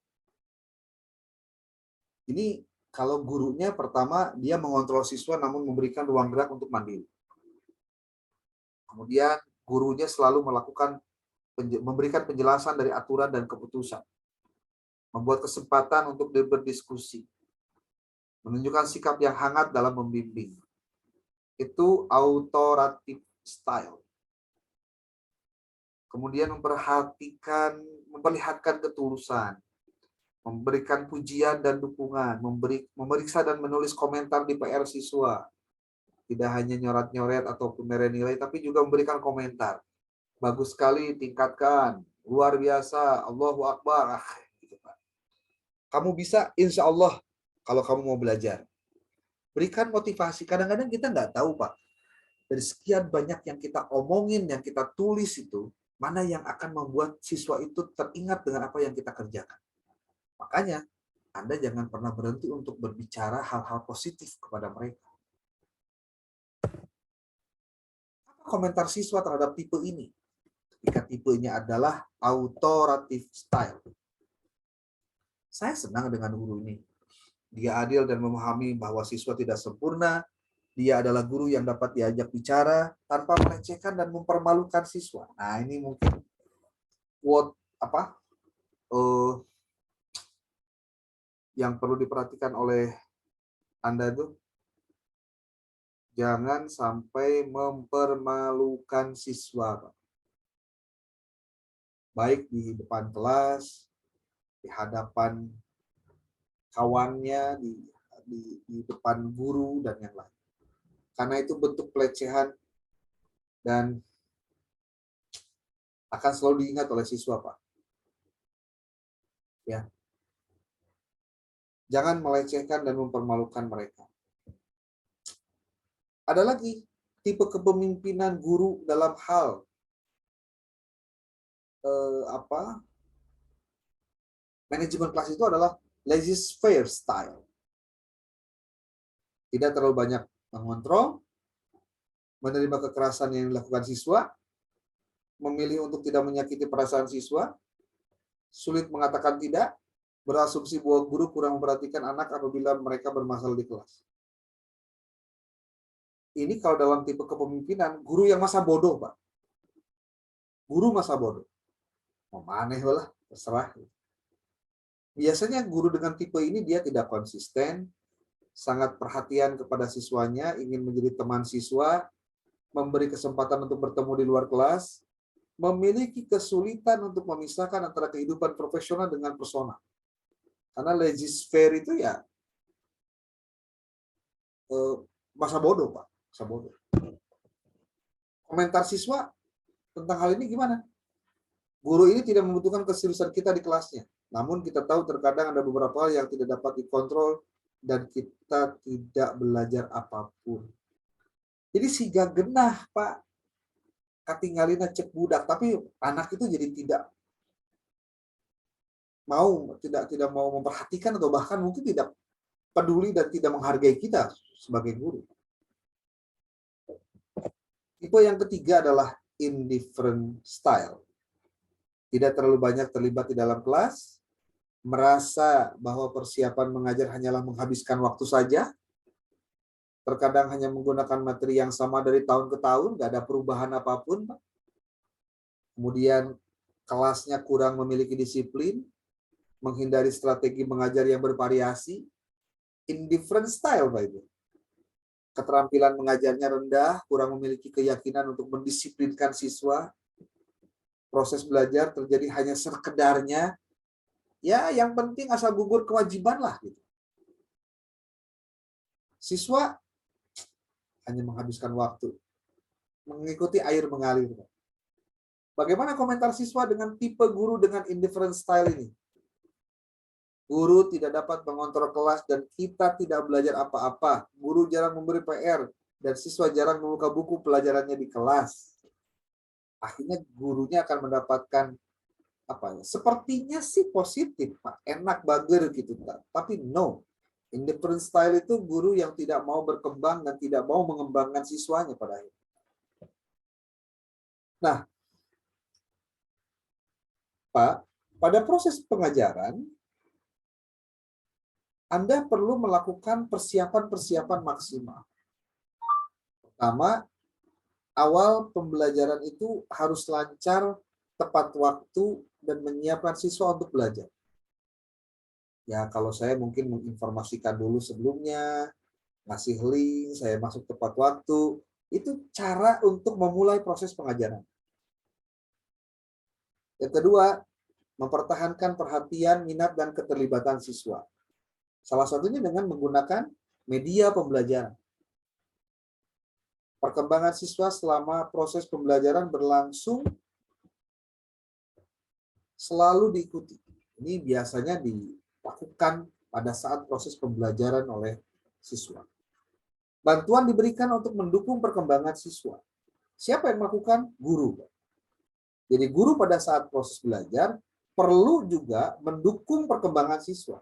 Ini kalau gurunya pertama dia mengontrol siswa namun memberikan ruang gerak untuk mandiri. Kemudian gurunya selalu memberikan penjelasan dari aturan dan keputusan. Membuat kesempatan untuk berdiskusi. Menunjukkan sikap yang hangat dalam membimbing. Itu authoritative style. Kemudian memperlihatkan ketulusan. memberikan pujian dan dukungan, memeriksa dan menulis komentar di PR siswa. Tidak hanya nyoret-nyoret ataupun nilai, tapi juga memberikan komentar. Bagus sekali, tingkatkan. Luar biasa, Allahu Akbar. Gitu, Pak. Kamu bisa, insya Allah, kalau kamu mau belajar. Berikan motivasi. Kadang-kadang kita nggak tahu, Pak. Dari sekian banyak yang kita omongin, yang kita tulis itu, mana yang akan membuat siswa itu teringat dengan apa yang kita kerjakan. Makanya, Anda jangan pernah berhenti untuk berbicara hal-hal positif kepada mereka. Apa komentar siswa terhadap tipe ini? Ketika tipenya adalah authoritative style. Saya senang dengan guru ini. Dia adil dan memahami bahwa siswa tidak sempurna. Dia adalah guru yang dapat diajak bicara tanpa melecehkan dan mempermalukan siswa. Nah, ini mungkin quote yang perlu diperhatikan oleh Anda itu, jangan sampai mempermalukan siswa, Pak. Baik di depan kelas, di hadapan kawannya, di depan guru, dan yang lain. Karena itu bentuk pelecehan dan akan selalu diingat oleh siswa, Pak. Ya. Jangan melecehkan dan mempermalukan mereka. Ada lagi tipe kepemimpinan guru dalam hal manajemen kelas itu adalah laissez-faire style. Tidak terlalu banyak mengontrol, menerima kekerasan yang dilakukan siswa, memilih untuk tidak menyakiti perasaan siswa, sulit mengatakan tidak, berasumsi bahwa guru kurang memperhatikan anak apabila mereka bermasalah di kelas. Ini kalau dalam tipe kepemimpinan, guru yang masa bodoh, Pak. Guru masa bodoh. Mau maneh lah, terserah. Biasanya guru dengan tipe ini dia tidak konsisten, sangat perhatian kepada siswanya, ingin menjadi teman siswa, memberi kesempatan untuk bertemu di luar kelas, memiliki kesulitan untuk memisahkan antara kehidupan profesional dengan personal. Karena laissez-faire itu ya masa bodoh, Pak. Masa bodoh. Komentar siswa tentang hal ini gimana? Guru ini tidak membutuhkan keseriusan kita di kelasnya. Namun kita tahu terkadang ada beberapa hal yang tidak dapat dikontrol dan kita tidak belajar apapun. Jadi siga genah, Pak. Katinggalina cek budak, tapi anak itu jadi tidak mau memperhatikan atau bahkan mungkin tidak peduli dan tidak menghargai kita sebagai guru. Tipe yang ketiga adalah indifferent style. Tidak terlalu banyak terlibat di dalam kelas, merasa bahwa persiapan mengajar hanyalah menghabiskan waktu saja, terkadang hanya menggunakan materi yang sama dari tahun ke tahun, nggak ada perubahan apapun. Kemudian kelasnya kurang memiliki disiplin, menghindari strategi mengajar yang bervariasi, indifferent style, Pak Ibu. Keterampilan mengajarnya rendah, kurang memiliki keyakinan untuk mendisiplinkan siswa, proses belajar terjadi hanya sekedarnya, ya yang penting asal gugur kewajiban lah. Gitu. Siswa hanya menghabiskan waktu, mengikuti air mengalir. Bagaimana komentar siswa dengan tipe guru dengan indifferent style ini? Guru tidak dapat mengontrol kelas dan kita tidak belajar apa-apa. Guru jarang memberi PR dan siswa jarang membuka buku pelajarannya di kelas. Akhirnya gurunya akan mendapatkan apa ya? Sepertinya sih positif, Pak. Enak bager gitu, Pak. Tapi no. Indifferent style itu guru yang tidak mau berkembang dan tidak mau mengembangkan siswanya pada akhirnya. Nah, Pak, pada proses pengajaran Anda perlu melakukan persiapan-persiapan maksimal. Pertama, awal pembelajaran itu harus lancar, tepat waktu, dan menyiapkan siswa untuk belajar. Ya, kalau saya mungkin menginformasikan dulu sebelumnya, ngasih link, saya masuk tepat waktu, itu cara untuk memulai proses pengajaran. Yang kedua, mempertahankan perhatian, minat, dan keterlibatan siswa. Salah satunya dengan menggunakan media pembelajaran. Perkembangan siswa selama proses pembelajaran berlangsung selalu diikuti. Ini biasanya dilakukan pada saat proses pembelajaran oleh siswa. Bantuan diberikan untuk mendukung perkembangan siswa. Siapa yang melakukan? Guru. Jadi guru pada saat proses belajar perlu juga mendukung perkembangan siswa.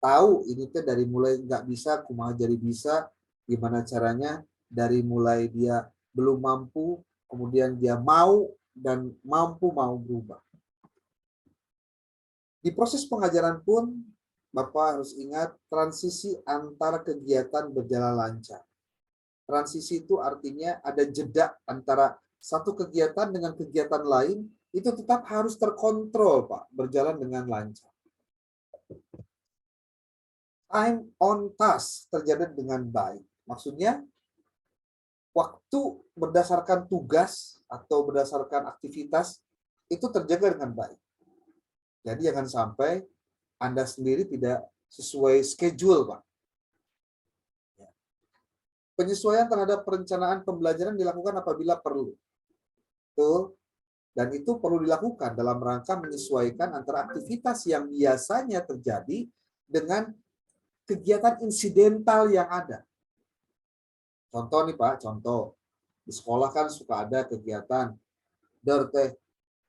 Tahu ini tuh dari mulai nggak bisa, kumaha jadi bisa, gimana caranya, dari mulai dia belum mampu, kemudian dia mau dan mampu mau berubah. Di proses pengajaran pun, Bapak harus ingat transisi antar kegiatan berjalan lancar. Transisi itu artinya ada jeda antara satu kegiatan dengan kegiatan lain, itu tetap harus terkontrol, Pak, berjalan dengan lancar. Time on task terjadi dengan baik. Maksudnya, waktu berdasarkan tugas atau berdasarkan aktivitas itu terjaga dengan baik. Jadi jangan sampai Anda sendiri tidak sesuai schedule, Pak. Penyesuaian terhadap perencanaan pembelajaran dilakukan apabila perlu. Betul. Dan itu perlu dilakukan dalam rangka menyesuaikan antara aktivitas yang biasanya terjadi dengan kegiatan insidental yang ada. Contoh nih Pak, contoh. Di sekolah kan suka ada kegiatan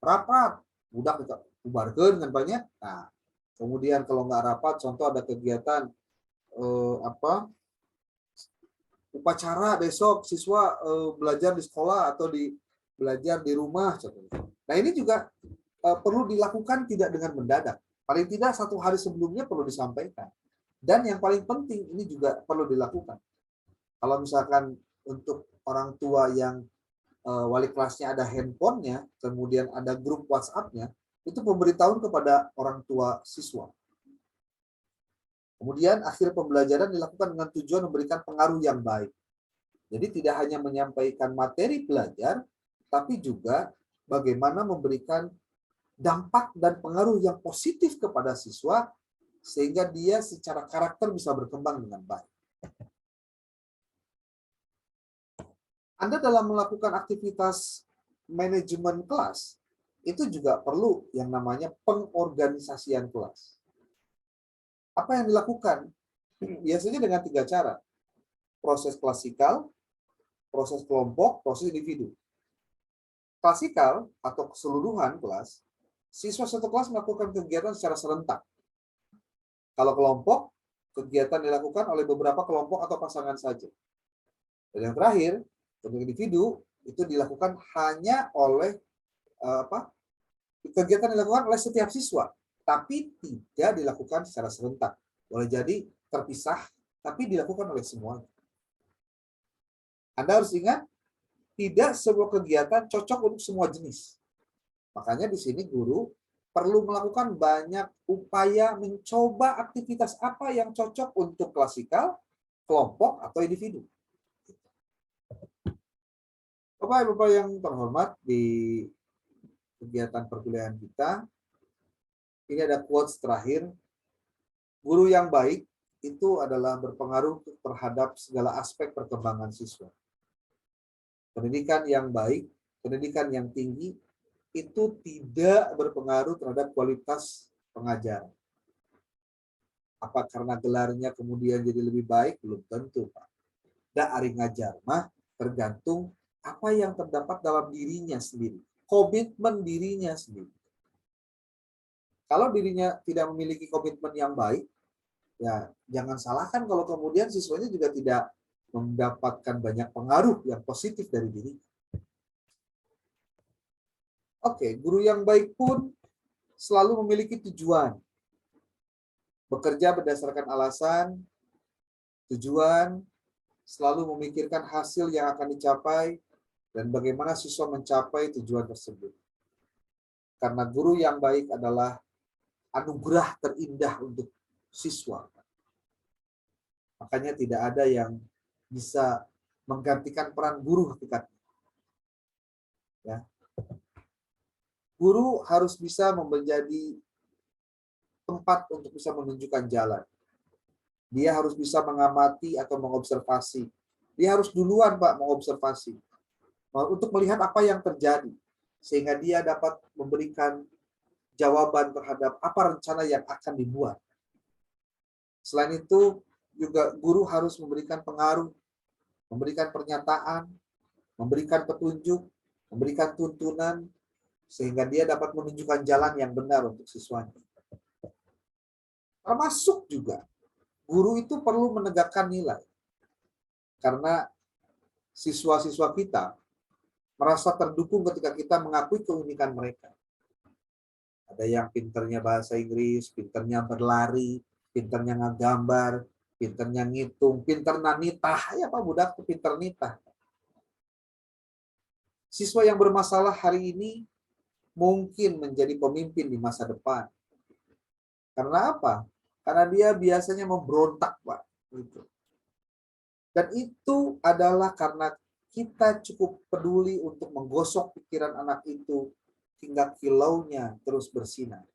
rapat, udah kita bubarkan dengan banyak. Nah, kemudian kalau nggak rapat, contoh ada kegiatan upacara besok siswa belajar di sekolah atau belajar di rumah. Contohnya. Nah ini juga perlu dilakukan tidak dengan mendadak. Paling tidak 1 hari sebelumnya perlu disampaikan. Dan yang paling penting ini juga perlu dilakukan. Kalau misalkan untuk orang tua yang wali kelasnya ada handphonenya, kemudian ada grup WhatsApp-nya, itu pemberitahuan kepada orang tua siswa. Kemudian akhir pembelajaran dilakukan dengan tujuan memberikan pengaruh yang baik. Jadi tidak hanya menyampaikan materi belajar, tapi juga bagaimana memberikan dampak dan pengaruh yang positif kepada siswa, sehingga dia secara karakter bisa berkembang dengan baik. Anda dalam melakukan aktivitas manajemen kelas, itu juga perlu yang namanya pengorganisasian kelas. Apa yang dilakukan? Biasanya dengan 3 cara. Proses klasikal, proses kelompok, proses individu. Klasikal atau keseluruhan kelas, siswa satu kelas melakukan kegiatan secara serentak. Kalau kelompok, kegiatan dilakukan oleh beberapa kelompok atau pasangan saja. Dan yang terakhir, untuk individu, itu dilakukan hanya oleh kegiatan dilakukan oleh setiap siswa, tapi tidak dilakukan secara serentak. Boleh jadi terpisah, tapi dilakukan oleh semuanya. Anda harus ingat, tidak semua kegiatan cocok untuk semua jenis. Makanya di sini guru perlu melakukan banyak upaya mencoba aktivitas apa yang cocok untuk klasikal, kelompok, atau individu. Bapak-Bapak yang terhormat, di kegiatan perkuliahan kita, ini ada quotes terakhir. Guru yang baik itu adalah berpengaruh terhadap segala aspek perkembangan siswa. Pendidikan yang baik, pendidikan yang tinggi, itu tidak berpengaruh terhadap kualitas pengajaran. Apa karena gelarnya kemudian jadi lebih baik? Belum tentu, Pak. Da ari ngajar mah tergantung apa yang terdapat dalam dirinya sendiri. Komitmen dirinya sendiri. Kalau dirinya tidak memiliki komitmen yang baik, ya jangan salahkan kalau kemudian siswanya juga tidak mendapatkan banyak pengaruh yang positif dari diri. Oke, guru yang baik pun selalu memiliki tujuan. Bekerja berdasarkan alasan, tujuan, selalu memikirkan hasil yang akan dicapai, dan bagaimana siswa mencapai tujuan tersebut. Karena guru yang baik adalah anugerah terindah untuk siswa. Makanya tidak ada yang bisa menggantikan peran guru hakikatnya. Ya. Guru harus bisa menjadi tempat untuk bisa menunjukkan jalan. Dia harus bisa mengamati atau mengobservasi. Dia harus duluan, Pak, mengobservasi. Untuk melihat apa yang terjadi. Sehingga dia dapat memberikan jawaban terhadap apa rencana yang akan dibuat. Selain itu, juga guru harus memberikan pengaruh, memberikan pernyataan, memberikan petunjuk, memberikan tuntunan, sehingga dia dapat menunjukkan jalan yang benar untuk siswanya. Termasuk juga, guru itu perlu menegakkan nilai. Karena siswa-siswa kita merasa terdukung ketika kita mengakui keunikan mereka. Ada yang pinternya bahasa Inggris, pinternya berlari, pinternya ngegambar, pinternya ngitung, pinter nanitah. Ya Pak, budak tuh pinter nitah. Siswa yang bermasalah hari ini mungkin menjadi pemimpin di masa depan. Karena apa? Karena dia biasanya memberontak, Pak. Dan itu adalah karena kita cukup peduli untuk menggosok pikiran anak itu hingga kilaunya terus bersinar.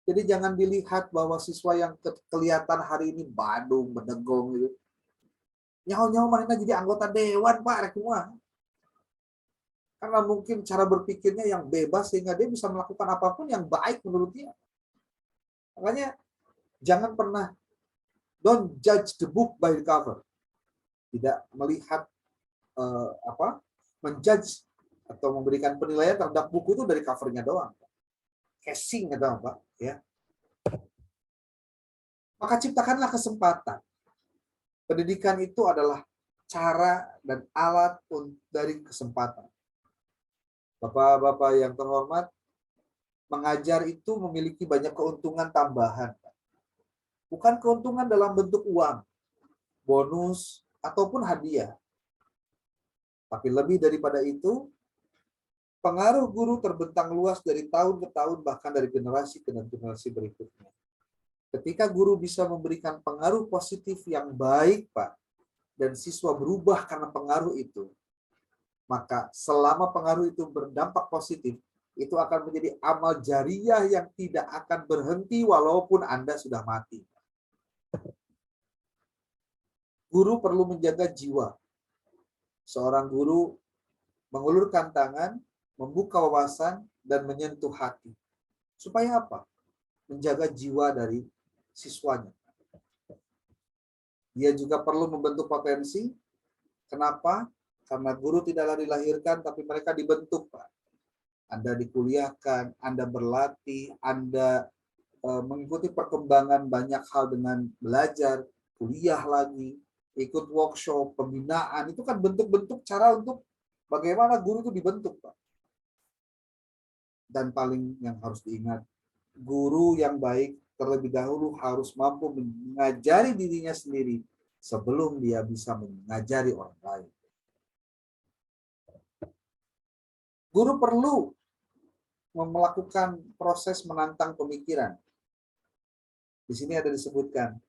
Jadi jangan dilihat bahwa siswa yang kelihatan hari ini badung, bedegong gitu. Nyawa-nyawa mereka jadi anggota dewan, Pak, semua. Karena mungkin cara berpikirnya yang bebas sehingga dia bisa melakukan apapun yang baik menurut dia. Makanya jangan pernah don't judge the book by the cover. Tidak melihat menjudge atau memberikan penilaian terhadap buku itu dari covernya doang. Casing atau apa, ya. Maka ciptakanlah kesempatan. Pendidikan itu adalah cara dan alat dari kesempatan. Bapak-bapak yang terhormat, mengajar itu memiliki banyak keuntungan tambahan. Bukan keuntungan dalam bentuk uang, bonus, ataupun hadiah. Tapi lebih daripada itu, pengaruh guru terbentang luas dari tahun ke tahun, bahkan dari generasi ke generasi berikutnya. Ketika guru bisa memberikan pengaruh positif yang baik, Pak, dan siswa berubah karena pengaruh itu, maka selama pengaruh itu berdampak positif, itu akan menjadi amal jariah yang tidak akan berhenti walaupun Anda sudah mati. Guru perlu menjaga jiwa. Seorang guru mengulurkan tangan, membuka wawasan, dan menyentuh hati. Supaya apa? Menjaga jiwa dari siswanya. Dia juga perlu membentuk potensi. Kenapa? Karena guru tidaklah dilahirkan, tapi mereka dibentuk, Pak. Anda dikuliahkan, Anda berlatih, Anda mengikuti perkembangan banyak hal dengan belajar, kuliah lagi, ikut workshop, pembinaan. Itu kan bentuk-bentuk cara untuk bagaimana guru itu dibentuk, Pak. Dan paling yang harus diingat, guru yang baik terlebih dahulu harus mampu mengajari dirinya sendiri sebelum dia bisa mengajari orang lain. Guru perlu melakukan proses menantang pemikiran. Di sini ada disebutkan,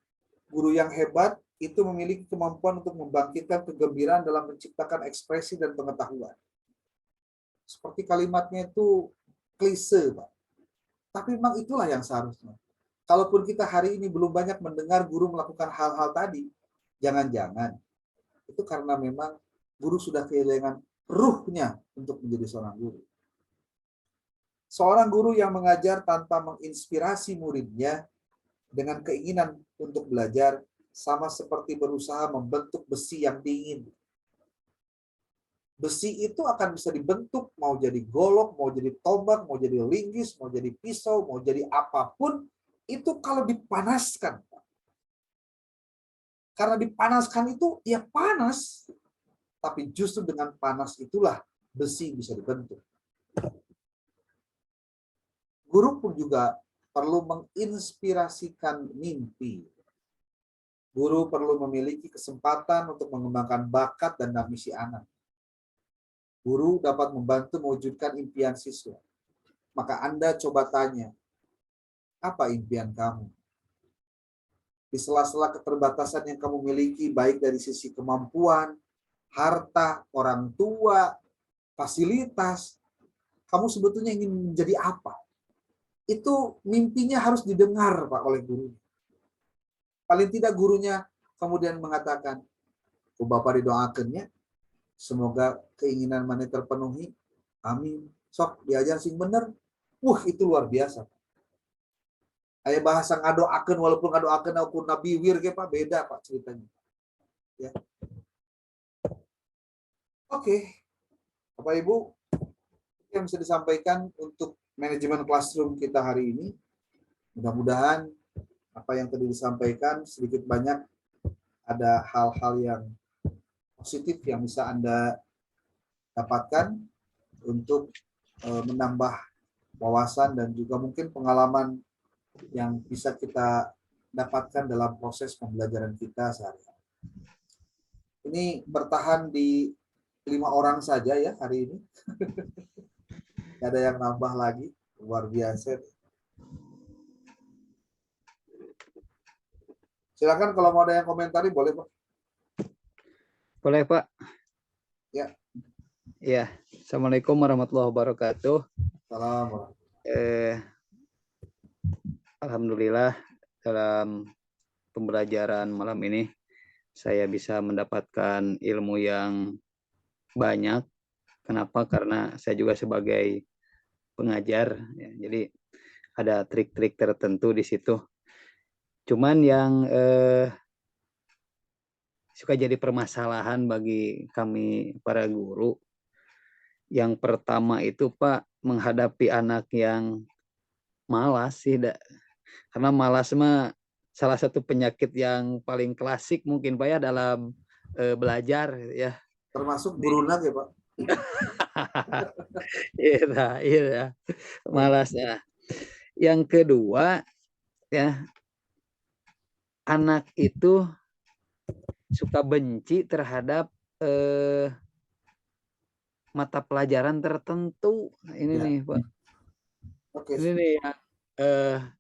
guru yang hebat itu memiliki kemampuan untuk membangkitkan kegembiraan dalam menciptakan ekspresi dan pengetahuan. Seperti kalimatnya itu klise, Pak. Tapi memang itulah yang seharusnya. Kalaupun kita hari ini belum banyak mendengar guru melakukan hal-hal tadi, jangan-jangan itu karena memang guru sudah kehilangan ruhnya untuk menjadi seorang guru. Seorang guru yang mengajar tanpa menginspirasi muridnya dengan keinginan untuk belajar sama seperti berusaha membentuk besi yang dingin. Besi itu akan bisa dibentuk, mau jadi golok, mau jadi tombak, mau jadi linggis, mau jadi pisau, mau jadi apapun, itu kalau dipanaskan. Karena dipanaskan itu, ya panas. Tapi justru dengan panas itulah besi bisa dibentuk. Guru pun juga perlu menginspirasikan mimpi. Guru perlu memiliki kesempatan untuk mengembangkan bakat dan misi anak. Guru dapat membantu mewujudkan impian siswa. Maka Anda coba tanya, apa impian kamu? Di sela-sela keterbatasan yang kamu miliki, baik dari sisi kemampuan, harta, orang tua, fasilitas, kamu sebetulnya ingin menjadi apa? Itu mimpinya harus didengar, Pak, oleh guru. Paling tidak gurunya kemudian mengatakan, "Oh, Bapak didoakannya, semoga keinginan mana terpenuhi. Amin. Sok diajar sing bener." Itu luar biasa. Kayak bahasa ngadoakeun, walaupun ngadoakeun aku nabi wir ge Pak, beda Pak ceritanya. Ya. Oke. Bapak Ibu, yang bisa disampaikan untuk manajemen classroom kita hari ini. Mudah-mudahan apa yang tadi disampaikan sedikit banyak ada hal-hal yang positif yang bisa Anda dapatkan untuk menambah wawasan dan juga mungkin pengalaman yang bisa kita dapatkan dalam proses pembelajaran kita sehari-hari. Ini bertahan di 5 orang saja ya hari ini. Tidak ada yang nambah lagi. Luar biasa. Silakan kalau mau ada yang komentari boleh Pak. Boleh Pak. Ya. Ya. Assalamualaikum warahmatullahi wabarakatuh. Salam. Alhamdulillah dalam pembelajaran malam ini saya bisa mendapatkan ilmu yang banyak. Kenapa? Karena saya juga sebagai pengajar, ya, jadi ada trik-trik tertentu di situ. Cuman yang suka jadi permasalahan bagi kami para guru, yang pertama itu Pak, menghadapi anak yang malas sih, karena malas mah salah satu penyakit yang paling klasik mungkin Pak ya dalam belajar ya. Termasuk burunak ya Pak. Iya, malas ya. Yang kedua ya, anak itu suka benci terhadap mata pelajaran tertentu. Ini ya. nih Pak. Oke. Ini nih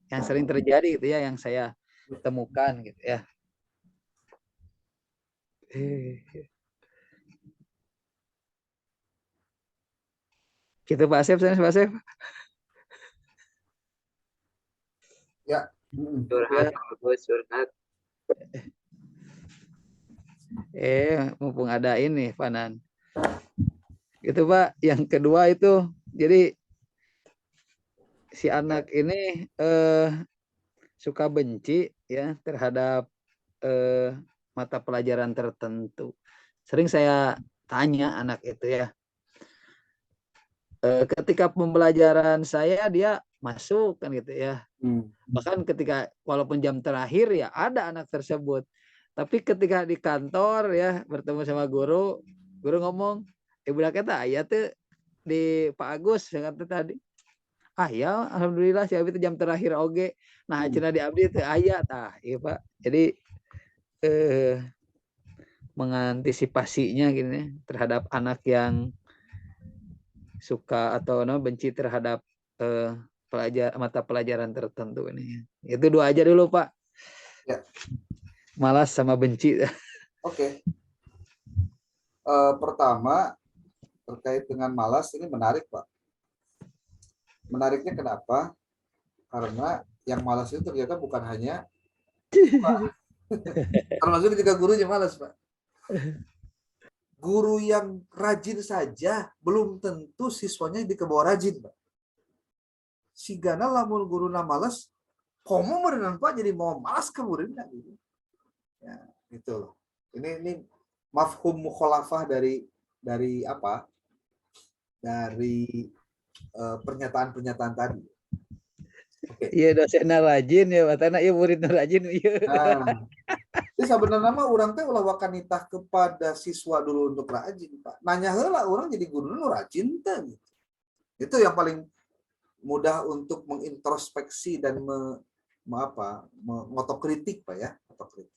yang sering terjadi gitu ya, yang saya temukan gitu ya. Gitu Pak Asep, Pak Asep. Ya. Curhat, curhat. Mumpung ada ini, Fanan. Gitu Pak. Yang kedua itu, jadi si anak ini suka benci ya terhadap mata pelajaran tertentu. Sering saya tanya anak itu ya, ketika pembelajaran saya dia masuk kan gitu ya. Bahkan ketika walaupun jam terakhir ya ada anak tersebut. Tapi ketika di kantor ya bertemu sama guru ngomong, ibu kata ayah tuh di Pak Agus yang kata tadi. Ya alhamdulillah si Abi itu jam terakhir oge. Nah, cina di Abdi itu ayah tah, iya Pak. Jadi mengantisipasinya gini terhadap anak yang suka atau benci terhadap mata pelajaran tertentu ini. Itu dua aja dulu Pak. Ya. Malas sama benci. Oke. Pertama terkait dengan malas ini menarik Pak. Menariknya kenapa? Karena yang malas itu ternyata bukan hanya termasuk juga gurunya malas Pak. Guru yang rajin saja belum tentu siswanya dikebawa rajin Pak. Sigana lamun guruna malas, komo merenang Pak jadi mau malas ke muridnya gitu. Ya, gitu loh. Ini mafhum mukhalafah dari apa? Dari pernyataan-pernyataan tadi. Iya dosennya rajin ya, watana iya muridnya rajin iya. Nah, jadi sebenarnya mah orang teh ulah wakanitah kepada siswa dulu untuk rajin Pak. Nanya heula orang jadi guru nu rajin teh gitu. Itu yang paling mudah untuk mengintrospeksi dan mengotokritik Pak ya, otokritik.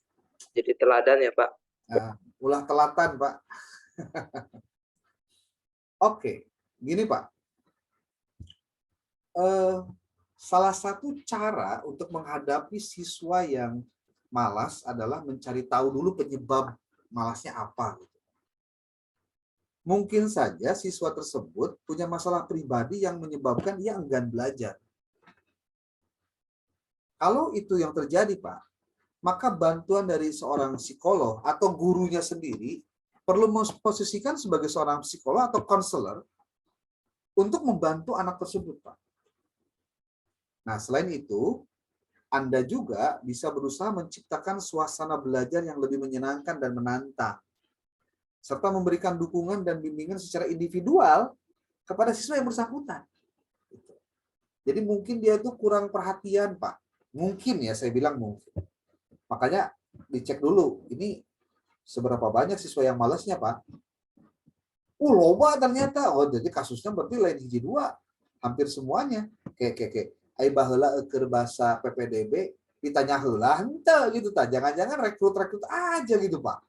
Jadi teladan ya Pak. Nah, ulah telatan Pak. Oke, gini Pak. Salah satu cara untuk menghadapi siswa yang malas adalah mencari tahu dulu penyebab malasnya apa. Mungkin saja siswa tersebut punya masalah pribadi yang menyebabkan ia enggan belajar. Kalau itu yang terjadi, Pak, maka bantuan dari seorang psikolog atau gurunya sendiri perlu memposisikan sebagai seorang psikolog atau konselor untuk membantu anak tersebut, Pak. Nah, selain itu, Anda juga bisa berusaha menciptakan suasana belajar yang lebih menyenangkan dan menantang, serta memberikan dukungan dan bimbingan secara individual kepada siswa yang bersangkutan. Jadi mungkin dia itu kurang perhatian, Pak. Mungkin ya, saya bilang mungkin. Makanya dicek dulu, ini seberapa banyak siswa yang malasnya, Pak. Loba ternyata. Oh, jadi kasusnya berarti lain hiji dua. Hampir semuanya. Kayak. Ai baheula keur bahasa PPDB, ditanya heula henteu gitu, tak. Jangan-jangan rekrut aja gitu, Pak.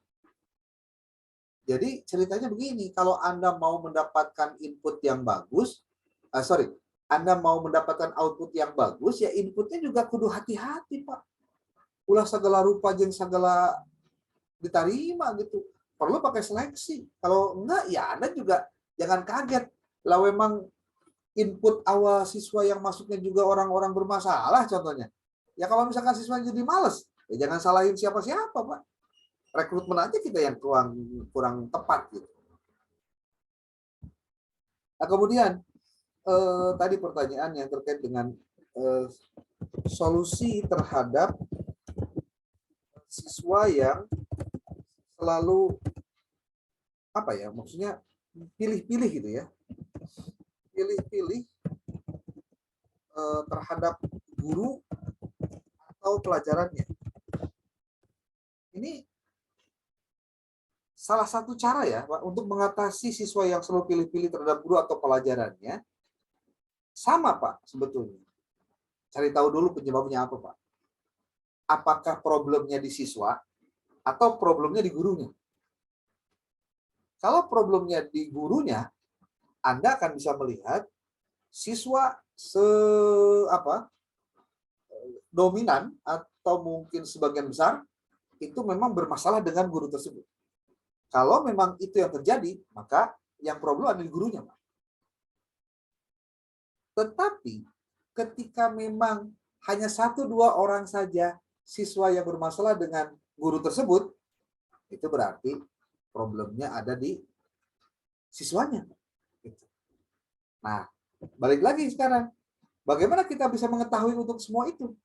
Jadi ceritanya begini, kalau Anda mau mendapatkan input yang bagus, Anda mau mendapatkan output yang bagus, ya inputnya juga kudu hati-hati, Pak. Ulah segala rupa jeung segala diterima gitu. Perlu pakai seleksi. Kalau enggak, ya Anda juga jangan kaget. Lah memang input awal siswa yang masuknya juga orang-orang bermasalah contohnya. Ya kalau misalkan siswa jadi males, ya jangan salahin siapa-siapa, Pak. Rekrutmen aja kita yang kurang tepat gitu. Nah, kemudian tadi pertanyaan yang terkait dengan solusi terhadap siswa yang selalu maksudnya pilih-pilih gitu ya, pilih-pilih terhadap guru atau pelajarannya. Ini salah satu cara ya, Pak, untuk mengatasi siswa yang selalu pilih-pilih terhadap guru atau pelajarannya. Sama, Pak, sebetulnya. Cari tahu dulu penyebabnya apa, Pak. Apakah problemnya di siswa atau problemnya di gurunya? Kalau problemnya di gurunya, Anda akan bisa melihat siswa dominan atau mungkin sebagian besar itu memang bermasalah dengan guru tersebut. Kalau memang itu yang terjadi, maka yang problem ada di gurunya, Pak. Tetapi ketika memang hanya 1-2 orang saja siswa yang bermasalah dengan guru tersebut, itu berarti problemnya ada di siswanya. Nah, balik lagi sekarang. Bagaimana kita bisa mengetahui untuk semua itu?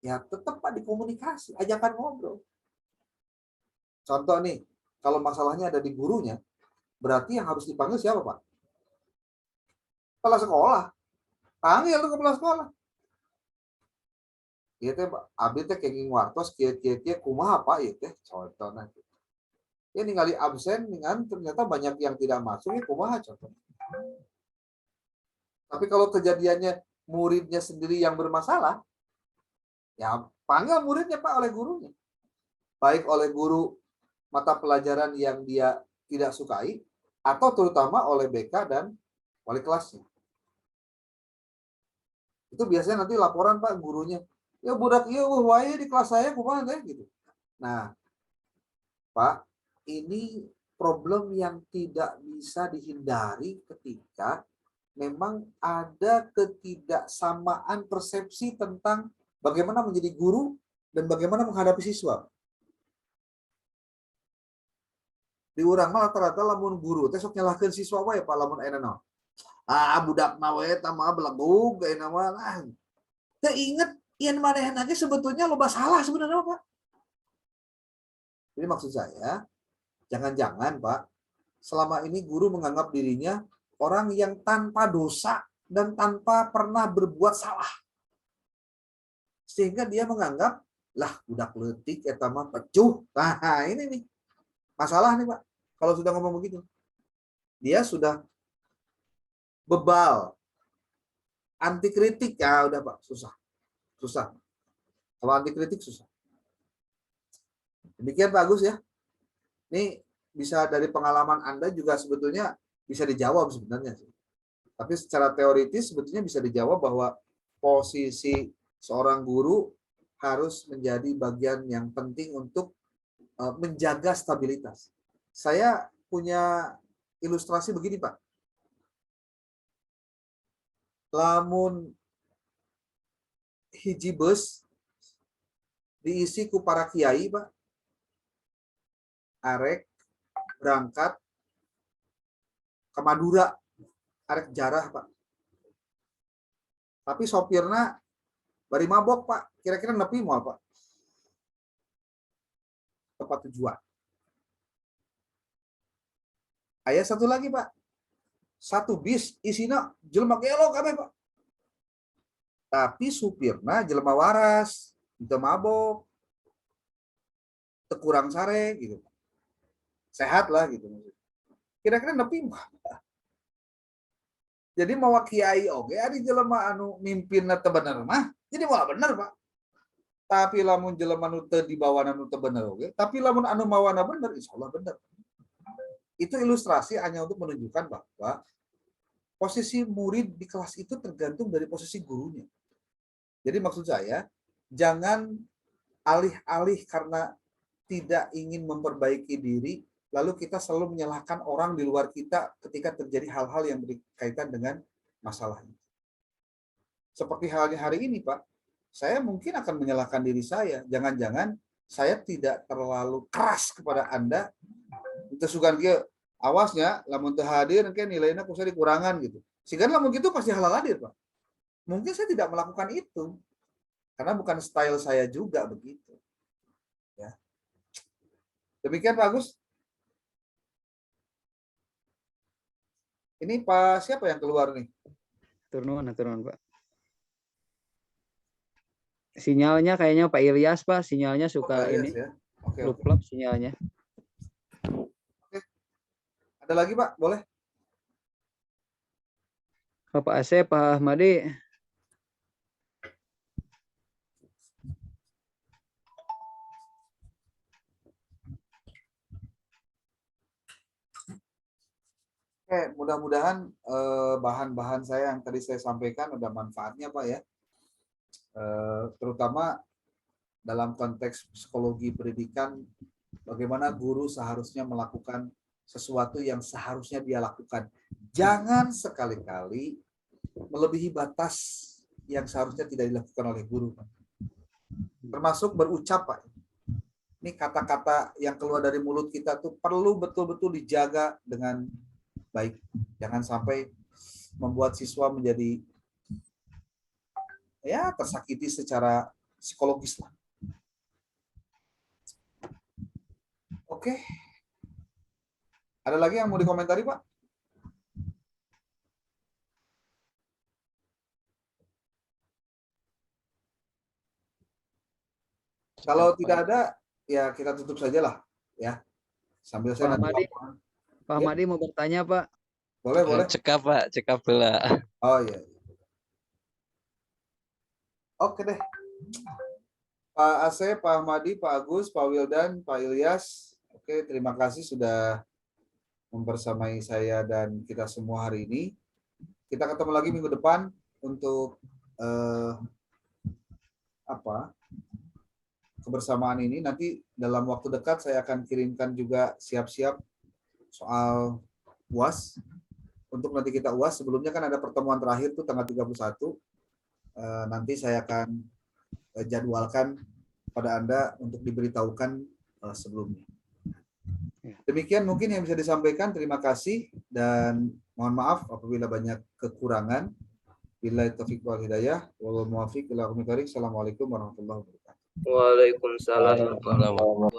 Ya tetap, Pak, dikomunikasi, ajakan ngobrol. Contoh nih, kalau masalahnya ada di gurunya, berarti yang harus dipanggil siapa, Pak? Kepala sekolah. Panggil tuh kepala sekolah. Ieu teh abdi teh kenging wartos kieu kumaha, Pak, ieu teh contohna. Ya ningali absen dengan ternyata banyak yang tidak masuk, ya kumaha contohnya. Tapi kalau kejadiannya muridnya sendiri yang bermasalah, ya panggil muridnya, Pak, oleh gurunya. Baik oleh guru mata pelajaran yang dia tidak sukai, atau terutama oleh BK dan wali kelasnya. Itu biasanya nanti laporan, Pak, gurunya. Ya budak iya wae di kelas saya kumaha teh gitu. Nah, Pak, ini problem yang tidak bisa dihindari ketika memang ada ketidaksamaan persepsi tentang bagaimana menjadi guru dan bagaimana menghadapi siswa. Di urang mah rata-rata lamun guru teh sok nyalahkeun siswa wae, Pak, lamun aya naon. Budak na we tah mah belegug ayeuna mah lah. Teu inget yen manehna ge sebetulnya loba salah sebenarnya, Pak. Jadi maksud saya, jangan-jangan, Pak, selama ini guru menganggap dirinya orang yang tanpa dosa dan tanpa pernah berbuat salah. Sehingga dia menganggap, lah budak leutik eta mah pecuh. Nah, ini nih. Masalah nih, Pak. Kalau sudah ngomong begitu. Dia sudah bebal. Anti kritik, ya udah, Pak, susah. Susah. Kalau anti kritik susah. Demikian Pak Agus ya. Ini bisa dari pengalaman Anda juga sebetulnya bisa dijawab sebenarnya. Tapi secara teoritis sebetulnya bisa dijawab bahwa posisi seorang guru harus menjadi bagian yang penting untuk menjaga stabilitas. Saya punya ilustrasi begini, Pak. Lamun hiji bus diisi ku para kiai, Pak. Arek berangkat ke Madura, arek jarah, Pak. Tapi sopirna bari mabok, Pak. Kira-kira nepi moal, Pak. Tempat tujuan. Aya satu lagi, Pak. Satu bis isina jelema gelo kabeh, Pak. Tapi supirna jelema waras, teu mabok, teu kurang sare gitu. Sehat lah gitu. Kira-kira nepi moal. Jadi mau kiai oge ari jelema anu mimpinna teu bener mah, jadi moal bener, Pak. Tapi lamun jelema nu teu dibawana nu teu bener oge, tapi lamun anu mawana bener, insyaallah bener. Itu ilustrasi hanya untuk menunjukkan bahwa posisi murid di kelas itu tergantung dari posisi gurunya. Jadi maksud saya, jangan alih-alih karena tidak ingin memperbaiki diri, lalu kita selalu menyalahkan orang di luar kita ketika terjadi hal-hal yang berkaitan dengan masalah ini. Seperti halnya hari ini, Pak, saya mungkin akan menyalahkan diri saya. Jangan-jangan saya tidak terlalu keras kepada Anda. Itu sugan dia awasnya, lamun teu hadir kan nilainya kusa dikurangan gitu. Sehingga lamun gitu pasti halal hadir, Pak. Mungkin saya tidak melakukan itu. Karena bukan style saya juga begitu. Ya. Demikian Pak Agus. Ini Pak siapa yang keluar nih? Turun, Pak. Sinyalnya kayaknya Pak Ilyas, Pak. Sinyalnya suka ini. Ya. Oke. Lup-lup sinyalnya. Oke. Ada lagi, Pak? Boleh? Pak Asep, Pak Ahmadi. Oke, mudah-mudahan bahan-bahan saya yang tadi saya sampaikan ada manfaatnya, Pak ya. Terutama dalam konteks psikologi pendidikan, bagaimana guru seharusnya melakukan sesuatu yang seharusnya dia lakukan. Jangan sekali-kali melebihi batas yang seharusnya tidak dilakukan oleh guru, Pak. Termasuk berucap, Pak. Ini kata-kata yang keluar dari mulut kita tuh perlu betul-betul dijaga dengan baik. Jangan sampai membuat siswa menjadi ya tersakiti secara psikologis lah. Oke. Ada lagi yang mau dikomentari, Pak? Kalau tidak ada, ya kita tutup saja lah, ya. Sambil saya nanti Pak Ahmadi mau bertanya, Pak. Boleh. Cekap, Pak. Cekap pula. Oh iya. Oke deh. Pak Asep, Pak Ahmadi, Pak Agus, Pak Wildan, Pak Ilyas. Oke, terima kasih sudah membersamai saya dan kita semua hari ini. Kita ketemu lagi minggu depan untuk kebersamaan ini. Nanti dalam waktu dekat saya akan kirimkan juga siap-siap soal UAS. Untuk nanti kita UAS, sebelumnya kan ada pertemuan terakhir tuh tanggal 31. Nanti saya akan jadwalkan pada Anda untuk diberitahukan sebelumnya. Demikian mungkin yang bisa disampaikan. Terima kasih dan mohon maaf apabila banyak kekurangan. Billahi taufiq wal hidayah. Wallahul muwaffiq ila aqwamit thoriq. Assalamualaikum warahmatullahi wabarakatuh. Waalaikumsalam warahmatullahi wabarakatuh.